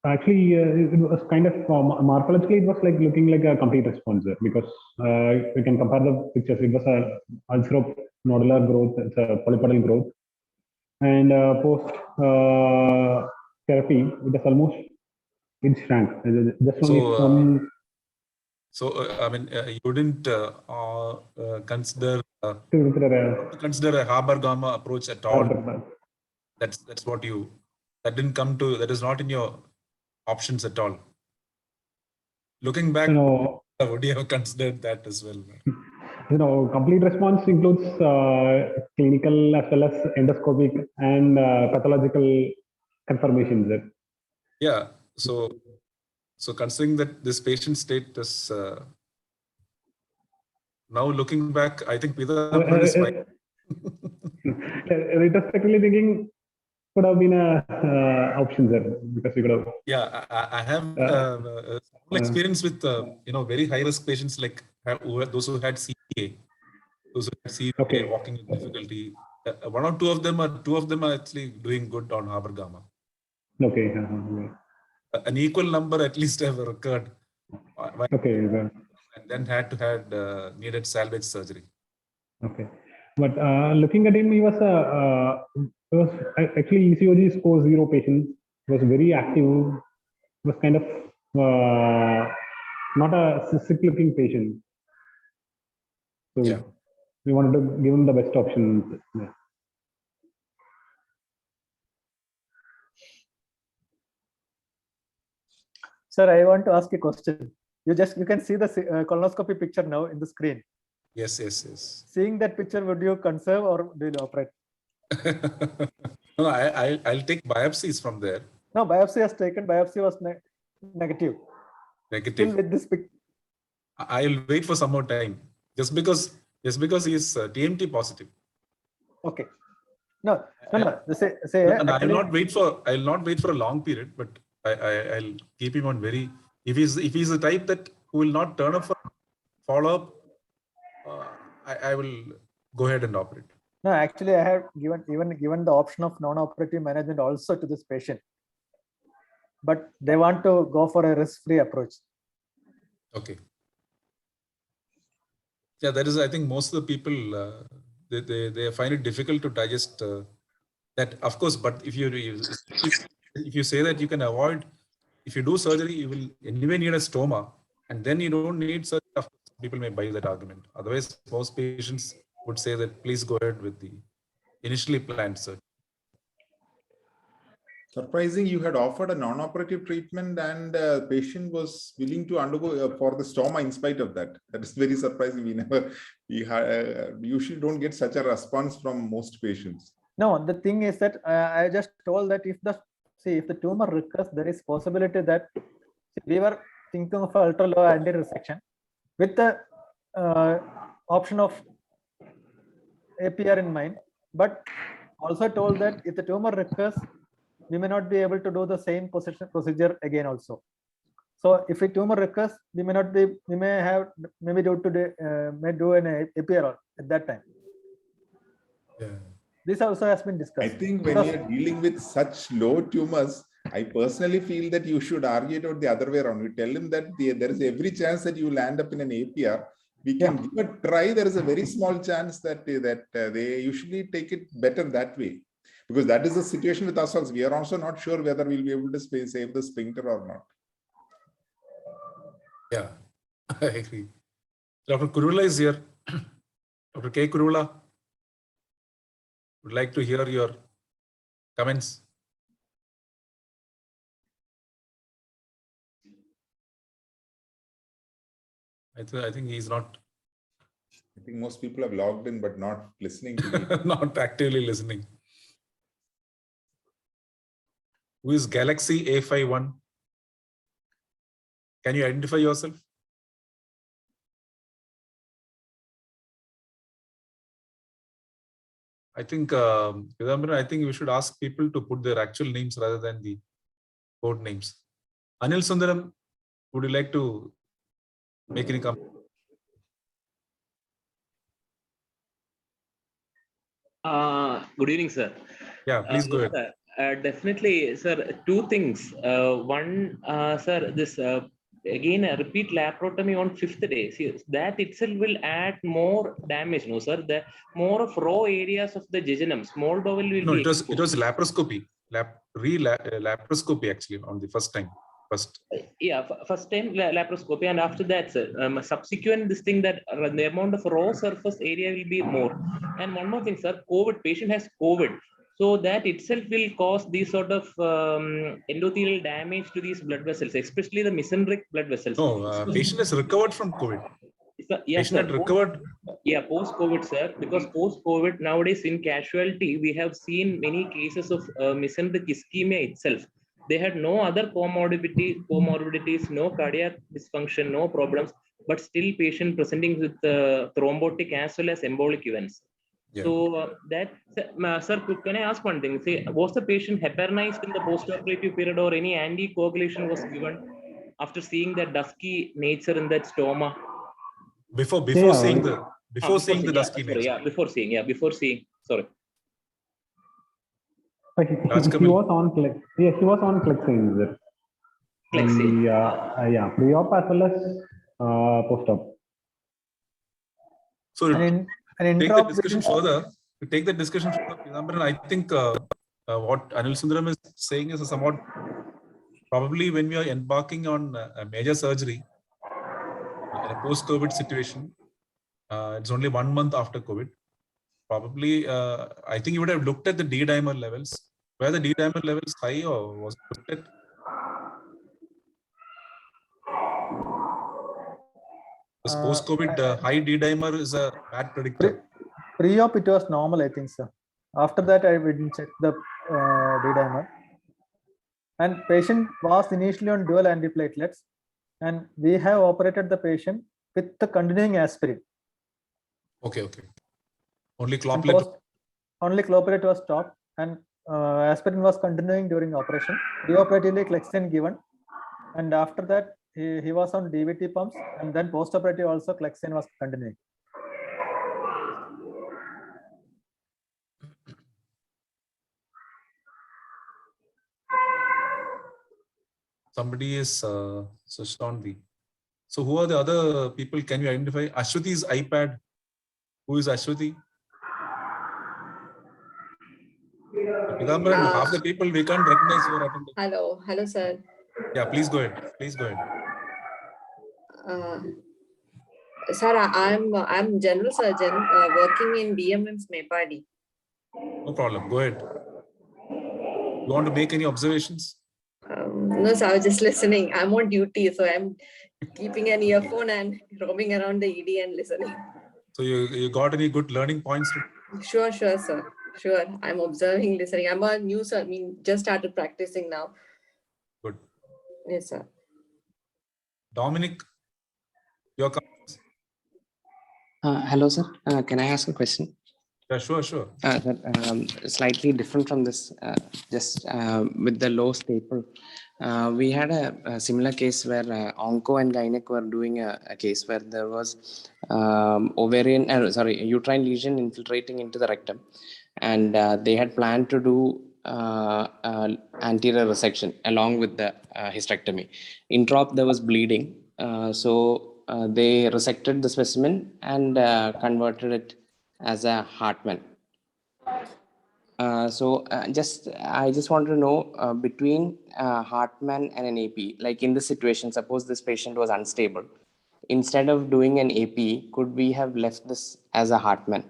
S5: Actually, it was kind of morphologically, it was like looking like a complete response because we can compare the pictures. It was a ulceronodular growth, it's a polypodal growth, and post therapy, it was almost it shrank. Just only
S3: I mean, you didn't consider a Haber gamma approach at all. That's what you, that didn't come to, that is not in your options at all. Looking back, would you have considered that as well?
S5: Complete response includes clinical as well as endoscopic and pathological confirmations.
S3: Yeah. So So considering that this patient state is now looking back, I think Pidambaran is fine.
S5: Retrospectively thinking, could have been a option there because we could have.
S3: Yeah, I have small experience with very high risk patients like those who had CPA, those who had CPA
S5: Okay.
S3: walking with difficulty. One or two of them are actually doing good on Haber Gamma.
S5: Okay.
S3: An equal number at least have occurred.
S5: Okay.
S3: And then needed salvage surgery.
S5: Okay. But looking at him, he was actually ECOG score 0 patient. He was very active. Was kind of not a sick looking patient. So
S3: Yeah.
S5: we wanted to give him the best option. Yeah.
S2: Sir, I want to ask a question. You can see the colonoscopy picture now in the screen.
S3: Yes.
S2: Seeing that picture, would you conserve or do you operate?
S3: No, I'll take biopsies from there.
S2: No, biopsy was taken. Biopsy was negative. Still with this picture.
S3: I'll wait for some more time. Just because he's TMT positive.
S2: Okay. No.
S3: And I'll not wait for a long period, but I'll keep him on very. If he's the type that who will not turn up for follow-up, I will go ahead and operate.
S2: No, actually, I have given the option of non-operative management also to this patient, but they want to go for a risk-free approach.
S3: Okay. Yeah, that is. I think most of the people they find it difficult to digest that. Of course, but if you say that you can avoid, if you do surgery, you will anyway need a stoma, and then you don't need surgery. People may buy that argument. Otherwise, most patients would say that please go ahead with the initially planned surgery.
S1: Surprising, you had offered a non-operative treatment and the patient was willing to undergo for the stoma in spite of that. That is very surprising. We usually don't get such a response from most patients.
S2: No, the thing is that I just told that if the tumor recurs, there is possibility that we were thinking of ultra low anterior resection with the option of APR in mind, but also told that if the tumor recurs, we may not be able to do the same procedure again also. So if a tumor recurs, we may do an APR at that time.
S3: Yeah.
S2: This also has been discussed.
S1: I think when you're dealing with such low tumors, I personally feel that you should argue it the other way around. You tell him that there is every chance that you will end up in an APR. We can give a try. There is a very small chance that they usually take it better that way. Because that is the situation with ourselves. We are also not sure whether we'll be able to save the sphincter or not.
S3: Yeah, I agree. Dr. Kurula is here. Dr. K. Kurula, would like to hear your comments. I think he's not.
S1: I think most people have logged in, but not listening to me.
S3: Not actively listening. Who is Galaxy A51? Can you identify yourself? I think, I think we should ask people to put their actual names rather than the code names. Anil Sundaram, would you like to make any comment?
S9: Good evening, sir.
S3: Yeah, please go ahead.
S9: Definitely, sir. Two things. One, sir, this again a repeat laparotomy on 5th day. See, that itself will add more damage, no, sir. The more of raw areas of the jejunum, small bowel will
S3: no,
S9: be.
S3: it was laparoscopy, laparoscopy actually on the first time.
S9: First time laparoscopy, and after that, sir, subsequent this thing that the amount of raw surface area will be more. And one more thing, sir, patient has COVID. So that itself will cause these sort of endothelial damage to these blood vessels, especially the mesenteric blood vessels.
S3: No, patient has recovered from COVID.
S9: Yes,
S3: patient had recovered.
S9: Yeah, post-COVID, sir. Because post-COVID, nowadays in casualty, we have seen many cases of mesenteric ischemia itself. They had no other comorbidities, no cardiac dysfunction, no problems, but still patient presenting with thrombotic as well as embolic events.
S3: Yeah.
S9: So sir, can I ask one thing? Say, was the patient heparinized in the post-operative period, or any anticoagulation was given after seeing the dusky nature in that stoma?
S3: Before
S5: Yeah,
S3: seeing the
S9: Before
S3: dusky nature.
S9: Yeah, before seeing. Sorry.
S5: He was on he was on Clexane, sir.
S9: Clexane.
S5: Yeah, pre-op as well as post-op.
S3: So
S2: And
S3: take the
S2: intra-op
S3: discussion further. To take the discussion further, I think what Anil Sundaram is saying is somewhat probably when we are embarking on a major surgery in a post-COVID situation. It's only 1 month after COVID. Probably, I think you would have looked at the D-dimer levels. Were the D-dimer levels high, or was it looked at? This post-COVID high D-dimer is a bad predictor.
S2: Pre-op it was normal, I think, sir. After that, I didn't check the D-dimer. And patient was initially on dual antiplatelets, and we have operated the patient with the continuing aspirin.
S3: Okay. Only cloplet.
S2: Only cloplet was stopped, and aspirin was continuing during operation. Preoperatively Clexane given, and after that he was on DVT pumps, and then post-operative also Clexane was continuing.
S3: Somebody is switched on the. So who are the other people? Can you identify? Ashwati's iPad. Who is Ashwati? Pidambaran, half the people we can't recognize who are attending.
S10: Hello, sir.
S3: Yeah, please go ahead.
S10: Sir, I'm general surgeon working in BMM's Mepadi.
S3: No problem. Go ahead. You want to make any observations?
S10: No, sir, I was just listening. I'm on duty, so I'm keeping an earphone and roaming around the ED and listening.
S3: So you got any good learning points?
S10: Sure, sir. Sure. I'm observing, listening. I'm a new, sir. Just started practicing now.
S3: Good.
S10: Yes, sir.
S3: Dominic, your comments?
S11: Hello, sir. Can I ask a question?
S3: Yeah, sure.
S11: Sir, slightly different from this, just with the low staple. We had a similar case where onco and gynec were doing a case where there was uterine lesion infiltrating into the rectum, and they had planned to do anterior resection along with the hysterectomy. Intra-op there was bleeding, so they resected the specimen and converted it as a Hartmann. I just want to know between Hartmann and an AP, like in this situation, suppose this patient was unstable. Instead of doing an AP, could we have left this as a Hartmann?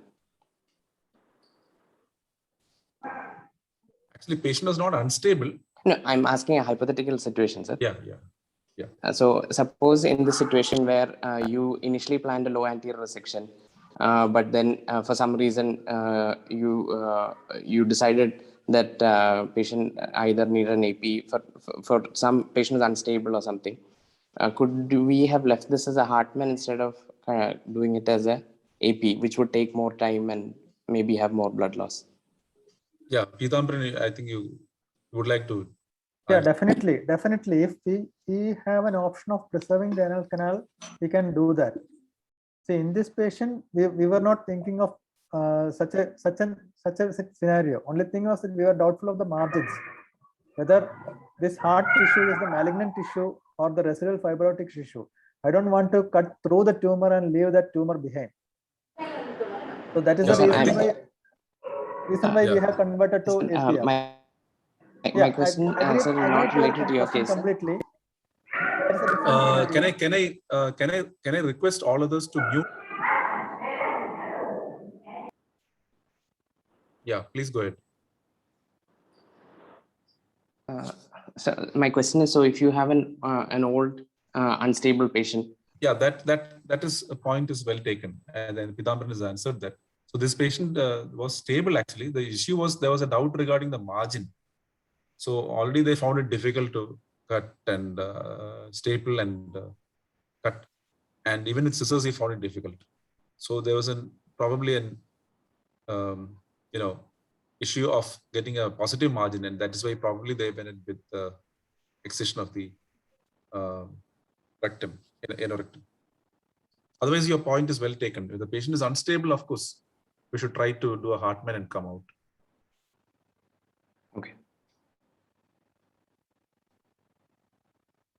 S3: Actually, patient was not unstable.
S11: No, I'm asking a hypothetical situation, sir.
S3: Yeah.
S11: So suppose in this situation where you initially planned a low anterior resection, but then for some reason you decided that patient either need an AP for some patient is unstable or something. Could we have left this as a Hartmann instead of doing it as a AP, which would take more time and maybe have more blood loss?
S3: Yeah, Pidambaran, I think you would like to.
S2: Yeah, definitely. If we have an option of preserving the anal canal, we can do that. See, in this patient, we were not thinking of such a scenario. Only thing was that we were doubtful of the margins, whether this heart tissue is the malignant tissue or the residual fibrotic tissue. I don't want to cut through the tumor and leave that tumor behind. So that is the reason why we have converted to APR.
S11: My question is not related to your case.
S2: Completely.
S3: Can I request all others to mute? Yeah, please go ahead.
S11: So my question is: so if you have an old unstable patient,
S3: yeah, that is a point is well taken, and then Pidambaran has answered that. So this patient was stable. Actually, the issue was there was a doubt regarding the margin. So already they found it difficult to cut and staple and cut, and even with scissors he found it difficult. So there was probably an issue of getting a positive margin, and that is why probably they went with the excision of the rectum, anorectum. Otherwise, your point is well taken. If the patient is unstable, of course, we should try to do a Hartmann and come out.
S11: Okay.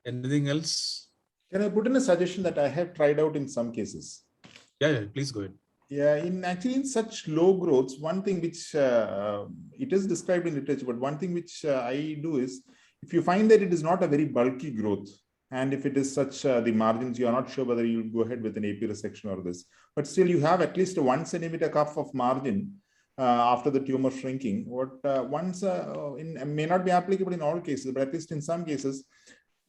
S3: Anything else?
S1: Can I put in a suggestion that I have tried out in some cases?
S3: Yeah, please go ahead.
S1: Yeah, in such low growths, one thing which it is described in literature, but one thing which I do is, if you find that it is not a very bulky growth, and if it is such the margins, you are not sure whether you will go ahead with an AP resection or this, but still you have at least a 1 centimeter cuff of margin after the tumor shrinking. What may not be applicable in all cases, but at least in some cases,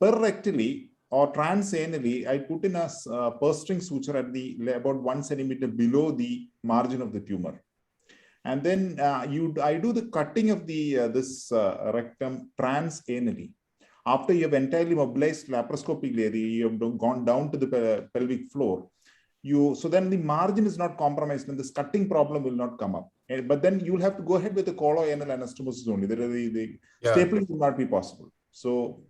S1: perrectally or transanally, I put in a purse string suture at about 1 centimeter below the margin of the tumor. And then I do the cutting of this rectum transanally. After you have entirely mobilized laparoscopically, you have gone down to the pelvic floor. So then the margin is not compromised, and this cutting problem will not come up. But then you will have to go ahead with the coloanal anastomosis only. The stapling will not be possible. So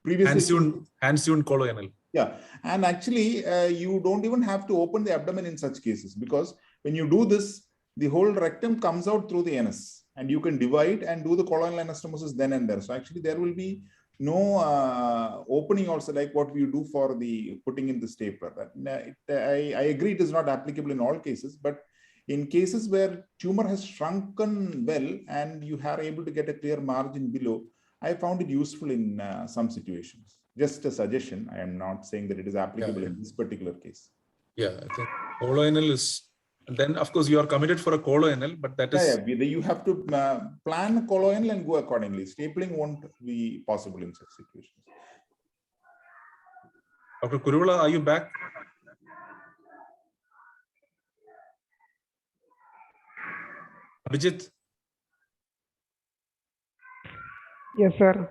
S1: previously,
S3: hand-sewn coloanal.
S1: Yeah, and actually you don't even have to open the abdomen in such cases, because when you do this, the whole rectum comes out through the anus, and you can divide and do the coloanal anastomosis then and there. So actually there will be no opening also, like what we do for the putting in the stapler. I agree it is not applicable in all cases, but in cases where tumor has shrunken well and you are able to get a clear margin below, I found it useful in some situations. Just a suggestion. I am not saying that it is applicable in this particular case.
S3: Yeah, I think coloanal is, and then of course you are committed for a coloanal, but that is...
S1: you have to plan coloanal and go accordingly. Stapling won't be possible in such situations.
S3: Dr. Kuruvilla, are you back? Abhijit?
S12: Yes, sir.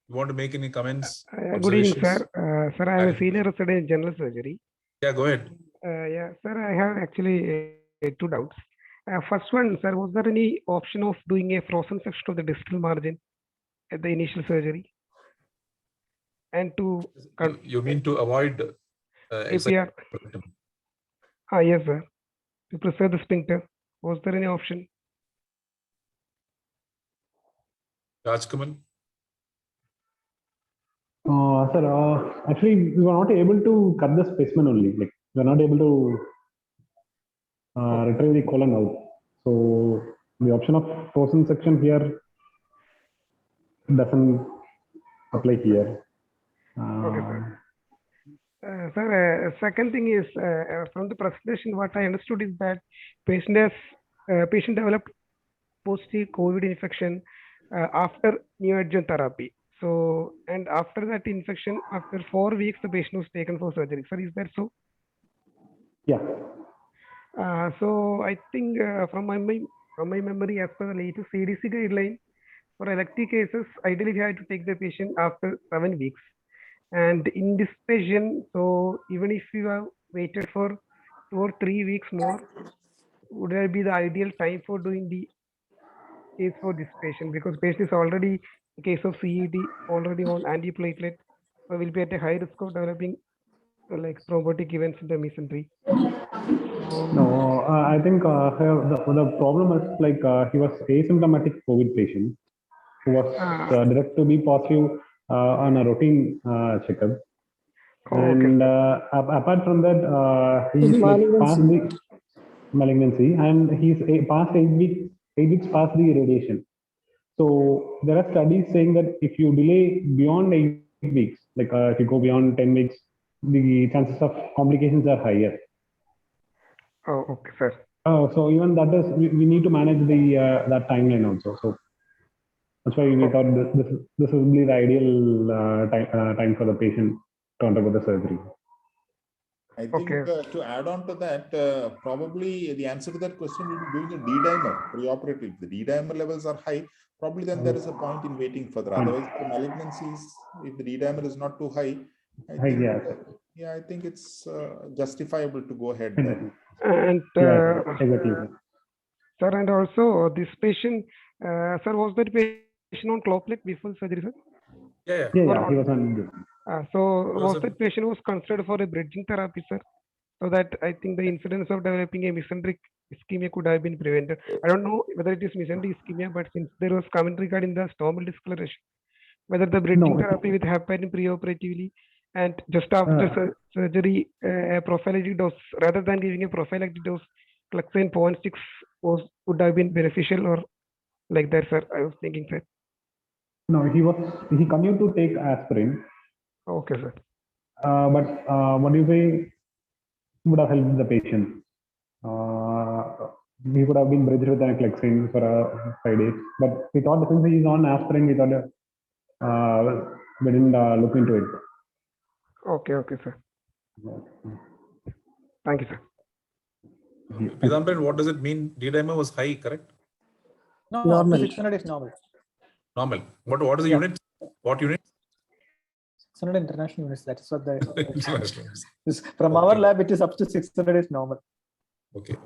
S3: You want to make any comments?
S12: Good evening, sir. Sir, I am a senior resident in general surgery.
S3: Yeah, go ahead.
S12: Yeah, sir, I have actually two doubts. First one, sir, was there any option of doing a frozen section of the distal margin at the initial surgery? And to...
S3: You mean to avoid...
S12: Yes, sir. To preserve the sphincter. Was there any option?
S3: Rajkamal?
S5: Sir, actually, we were not able to cut the specimen only. Like, we were not able to retrieve the colon out. So the option of frozen section here doesn't apply here.
S12: Okay, sir. Sir, second thing is, from the presentation, what I understood is that patient developed positive COVID infection after neoadjuvant therapy. So, and after that infection, after 4 weeks, the patient was taken for surgery. Sir, is that so?
S5: Yeah.
S12: So I think from my memory, as per the latest CDC guideline, for elective cases, ideally we have to take the patient after 7 weeks. And in this patient, so even if you have waited for 2 or 3 weeks more, would that be the ideal time for doing the case for this patient? Because patient is already in case of CED, already on antiplatelet, so will be at a high risk of developing like thrombotic events in the mesentery.
S5: No, I think the problem is like he was asymptomatic COVID patient who was directed to be positive on a routine checkup. And apart from that, he's past the malignancy, and he's past 8 weeks past the radiation. So there are studies saying that if you delay beyond 8 weeks, like if you go beyond 10 weeks, the chances of complications are higher.
S12: Oh, okay, sir.
S5: So even that is, we need to manage the that timeline also. So that's why we thought this will be the ideal time for the patient to undergo the surgery.
S1: I think
S12: Okay.
S1: to add on to that, probably the answer to that question will be doing a D-dimer preoperative. If the D-dimer levels are high, probably then there is a point in waiting further. Otherwise, the malignancies, if the D-dimer is not too high, I think, I think it's justifiable to go ahead there.
S12: And
S5: Exactly.
S12: sir, and also this patient, sir, was that patient on cloplet before surgery, sir?
S3: Yeah.
S5: Yeah, he was on.
S12: So was
S3: a-
S12: that patient was considered for a bridging therapy, sir? So that I think the incidence of developing a mesenteric ischemia could have been prevented. I don't know whether it is mesenteric ischemia, but since there was commentary regarding the stomal discoloration, whether the bridging therapy with heparin preoperatively and just after surgery, a prophylactic dose, rather than giving a prophylactic dose, Clexane 0.6 would have been beneficial or like that, sir. I was thinking, sir.
S5: No, he continued to take aspirin.
S12: Okay, sir.
S5: But what do you say would have helped the patient? He could have been bridged with an Clexane for 5 days. But we thought since he's on aspirin, we thought we didn't look into it.
S12: Okay, sir. Thank you, sir.
S3: Pidambaran, what does it mean? D-dimer was high, correct?
S2: No,
S8: Normal.
S2: 600 is normal.
S3: Normal. What is the unit? What unit?
S2: 600 international units. That is what the
S3: International.
S2: from our lab. It is up to 600 is normal.
S3: Okay.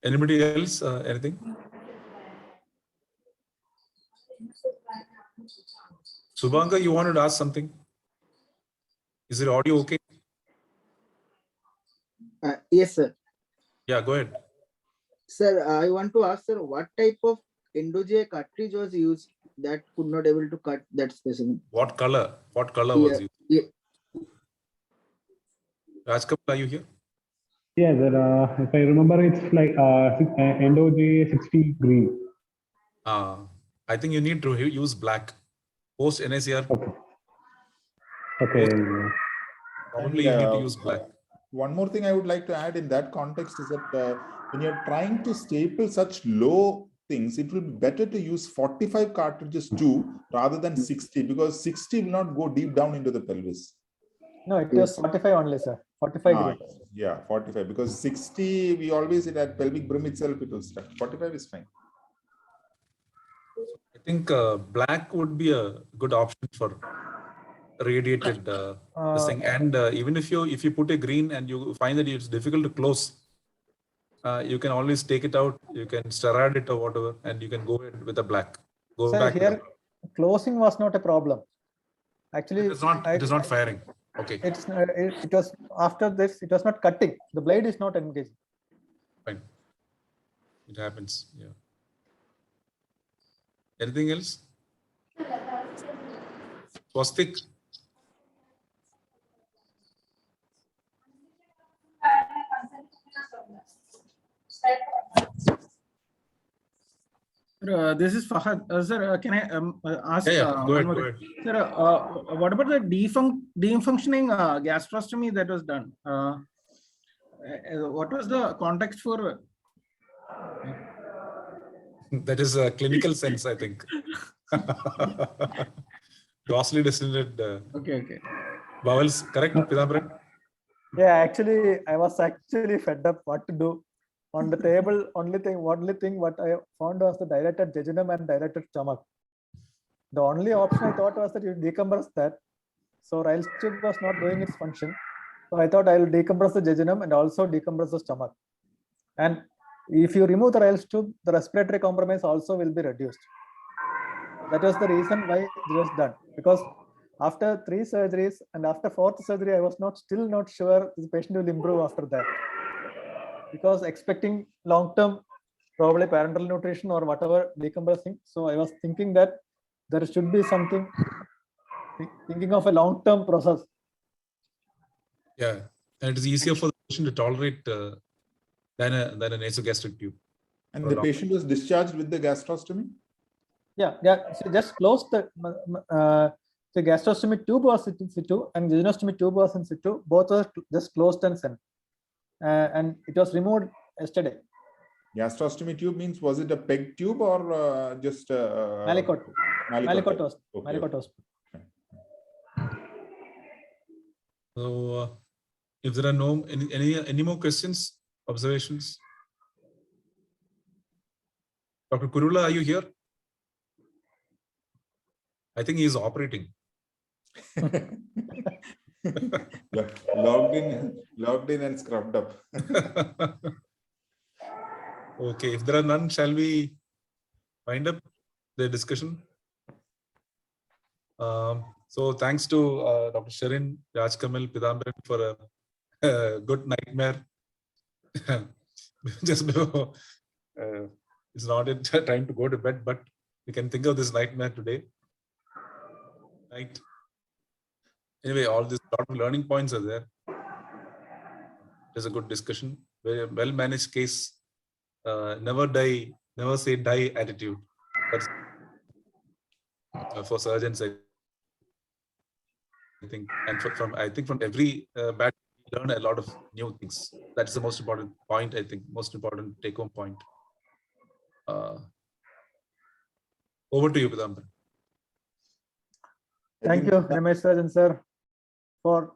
S3: Anybody else? Anything? Subhanga, you wanted to ask something? Is it audio okay?
S13: Yes, sir.
S3: Yeah, go ahead.
S13: Sir, I want to ask, sir, what type of Endo-J cartridge was used that could not able to cut that specimen?
S3: What color? What color was used?
S13: Yeah.
S3: Rajkamal, are you here?
S5: Yeah, if I remember, it's like Endo-J 60 green.
S3: I think you need to use black. Post NACR.
S5: Okay.
S3: Probably you need to use black.
S1: One more thing I would like to add in that context is that when you're trying to staple such low things, it will be better to use 45 cartridges too rather than 60, because 60 will not go deep down into the pelvis.
S2: No, it was 45 only, sir. 45 green.
S1: Yeah, 45, because 60 we always did at pelvic brim itself, it will start. 45 is fine.
S3: I think black would be a good option for radiated this thing. And even if you put a green and you find that it's difficult to close, you can always take it out. You can steroid it or whatever, and you can go ahead with a black. Go
S2: Sir,
S3: back.
S2: here closing was not a problem. Actually,
S3: it is not firing. Okay.
S2: It was after this. It was not cutting. The blade is not engaging.
S3: Fine. It happens. Yeah. Anything else? Swastik.
S7: This is Fahad. Sir, can I ask?
S3: Go ahead.
S7: Sir, what about the defunctioning gastrostomy that was done? What was the context for?
S3: That is a clinical sense, I think. Grossly distended.
S7: Okay.
S3: Bowels, correct, Pidambaran?
S2: Yeah, actually, I was actually fed up what to do. On the table, only thing what I found was the dilated jejunum and dilated stomach. The only option I thought was that you decompress that. So Ryle's tube was not doing its function. So I thought I will decompress the jejunum and also decompress the stomach. And if you remove the Ryle's tube, the respiratory compromise also will be reduced. That was the reason why it was done. Because after 3 surgeries and after 4th surgery, I was still not sure the patient will improve after that. Because expecting long-term, probably parenteral nutrition or whatever decompressing. So I was thinking that there should be something, thinking of a long-term process.
S3: Yeah, and it is easier for the patient to tolerate than a nasogastric tube.
S1: And the patient was discharged with the gastrostomy?
S2: Yeah. So just closed the gastrostomy tube was in situ and jejunostomy tube was in situ. Both were just closed and sent. And it was removed yesterday.
S1: Gastrostomy tube means, was it a PEG tube or just
S2: Malicot. Mallinckrodt Hospital.
S1: Okay.
S2: Mallinckrodt Hospital.
S3: So, if there are no any more questions, observations, Dr. Kurula, are you here? I think he is operating.
S1: Logged in and scrubbed up.
S3: Okay, if there are none, shall we wind up the discussion? So thanks to Dr. Sherin, Rajkamal, Pidambaran for a good nightmare. Just before, it's not time to go to bed, but we can think of this nightmare today. Right. Anyway, all these lot of learning points are there. It is a good discussion. Very well managed case. Never die, never say die attitude. That's for surgeons, I think, and I think from every bad we learn a lot of new things. That's the most important point. I think most important take-home point. Over to you, Pidambaran.
S2: Thank you, Ramesh Surgeon sir, for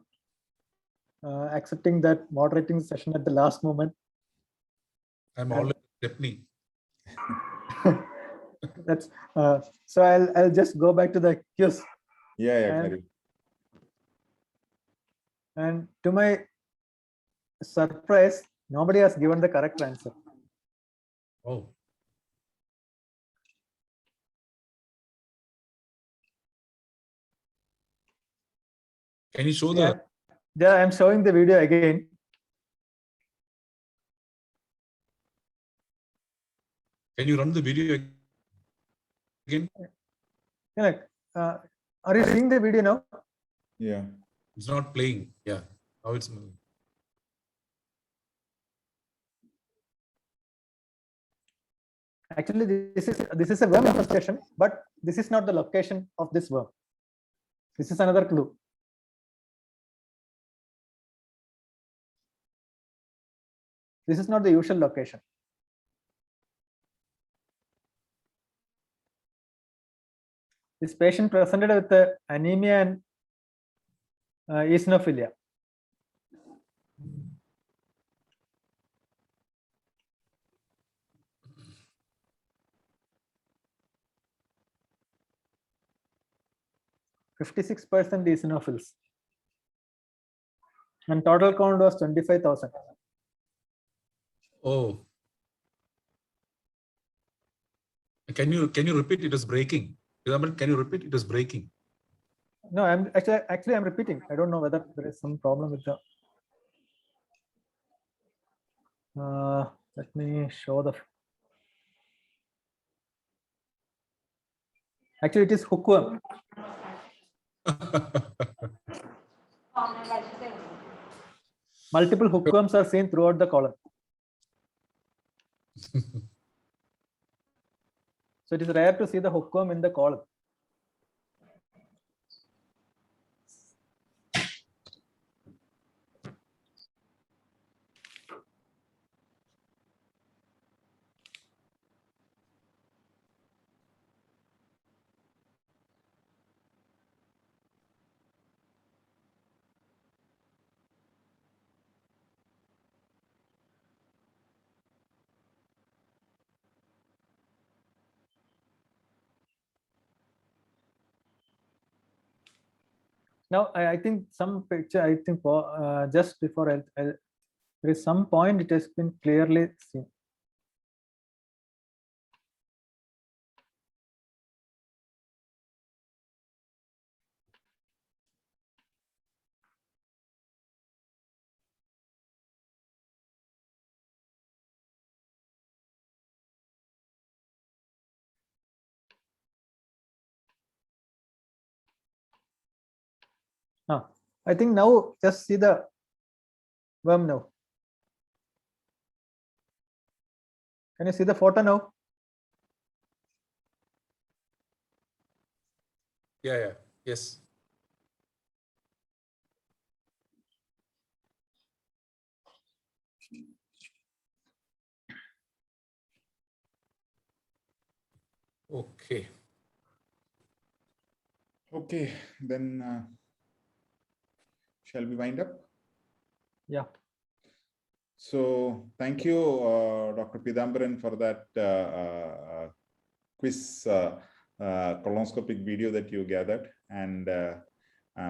S2: accepting that moderating session at the last moment.
S3: I'm always Stepney.
S2: That's so I'll just go back to the quiz.
S1: Yeah.
S2: And to my surprise, nobody has given the correct answer.
S3: Oh. Can you show the?
S2: Yeah, I'm showing the video again.
S3: Can you run the video again?
S2: Yeah, are you seeing the video now?
S1: Yeah.
S3: It's not playing. Yeah. Now it's moving.
S2: Actually, this is a worm infestation, but this is not the location of this worm. This is another clue. This is not the usual location. This patient presented with anemia and eosinophilia. (56% eosinophils), and total count was 25,000.
S3: Oh. Can you repeat? It is breaking. Can you repeat? It is breaking.
S2: No, I'm actually I'm repeating. I don't know whether there is some problem with the. Let me show the. Actually, it is hookworm. Multiple hookworms are seen throughout the colon. So it is rare to see the hookworm in the colon. Now I think some picture. I think just before there is some point it has been clearly seen. I think now just see the worm now. Can you see the photo now?
S3: Yeah. Yes. Okay.
S1: Okay, then shall we wind up?
S2: Yeah.
S1: So thank you, Dr. Pidambaran, for that quiz colonoscopic video that you gathered, and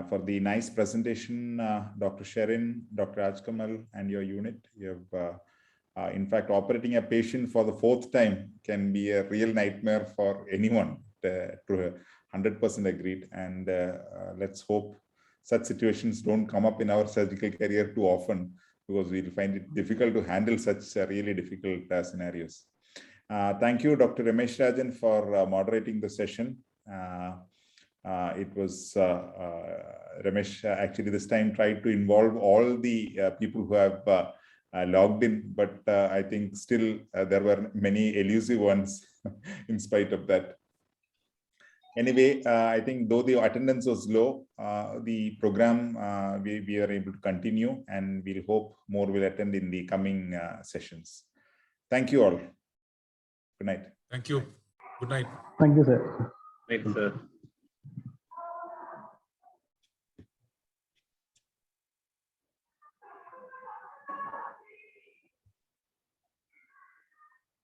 S1: for the nice presentation, Dr. Sherin, Dr. Rajkamal, and your unit. You have, in fact, operating a patient for the 4th time can be a real nightmare for anyone. To 100% agreed, and let's hope such situations don't come up in our surgical career too often, because we'll find it difficult to handle such really difficult scenarios. Thank you, Dr. Ramesh Rajan, for moderating the session. It was Ramesh actually this time tried to involve all the people who have logged in, but I think still there were many elusive ones in spite of that. Anyway, I think though the attendance was low, the program we are able to continue, and we'll hope more will attend in the coming sessions. Thank you all. Good night.
S3: Thank you. Good night.
S5: Thank you, sir.
S9: Right, sir.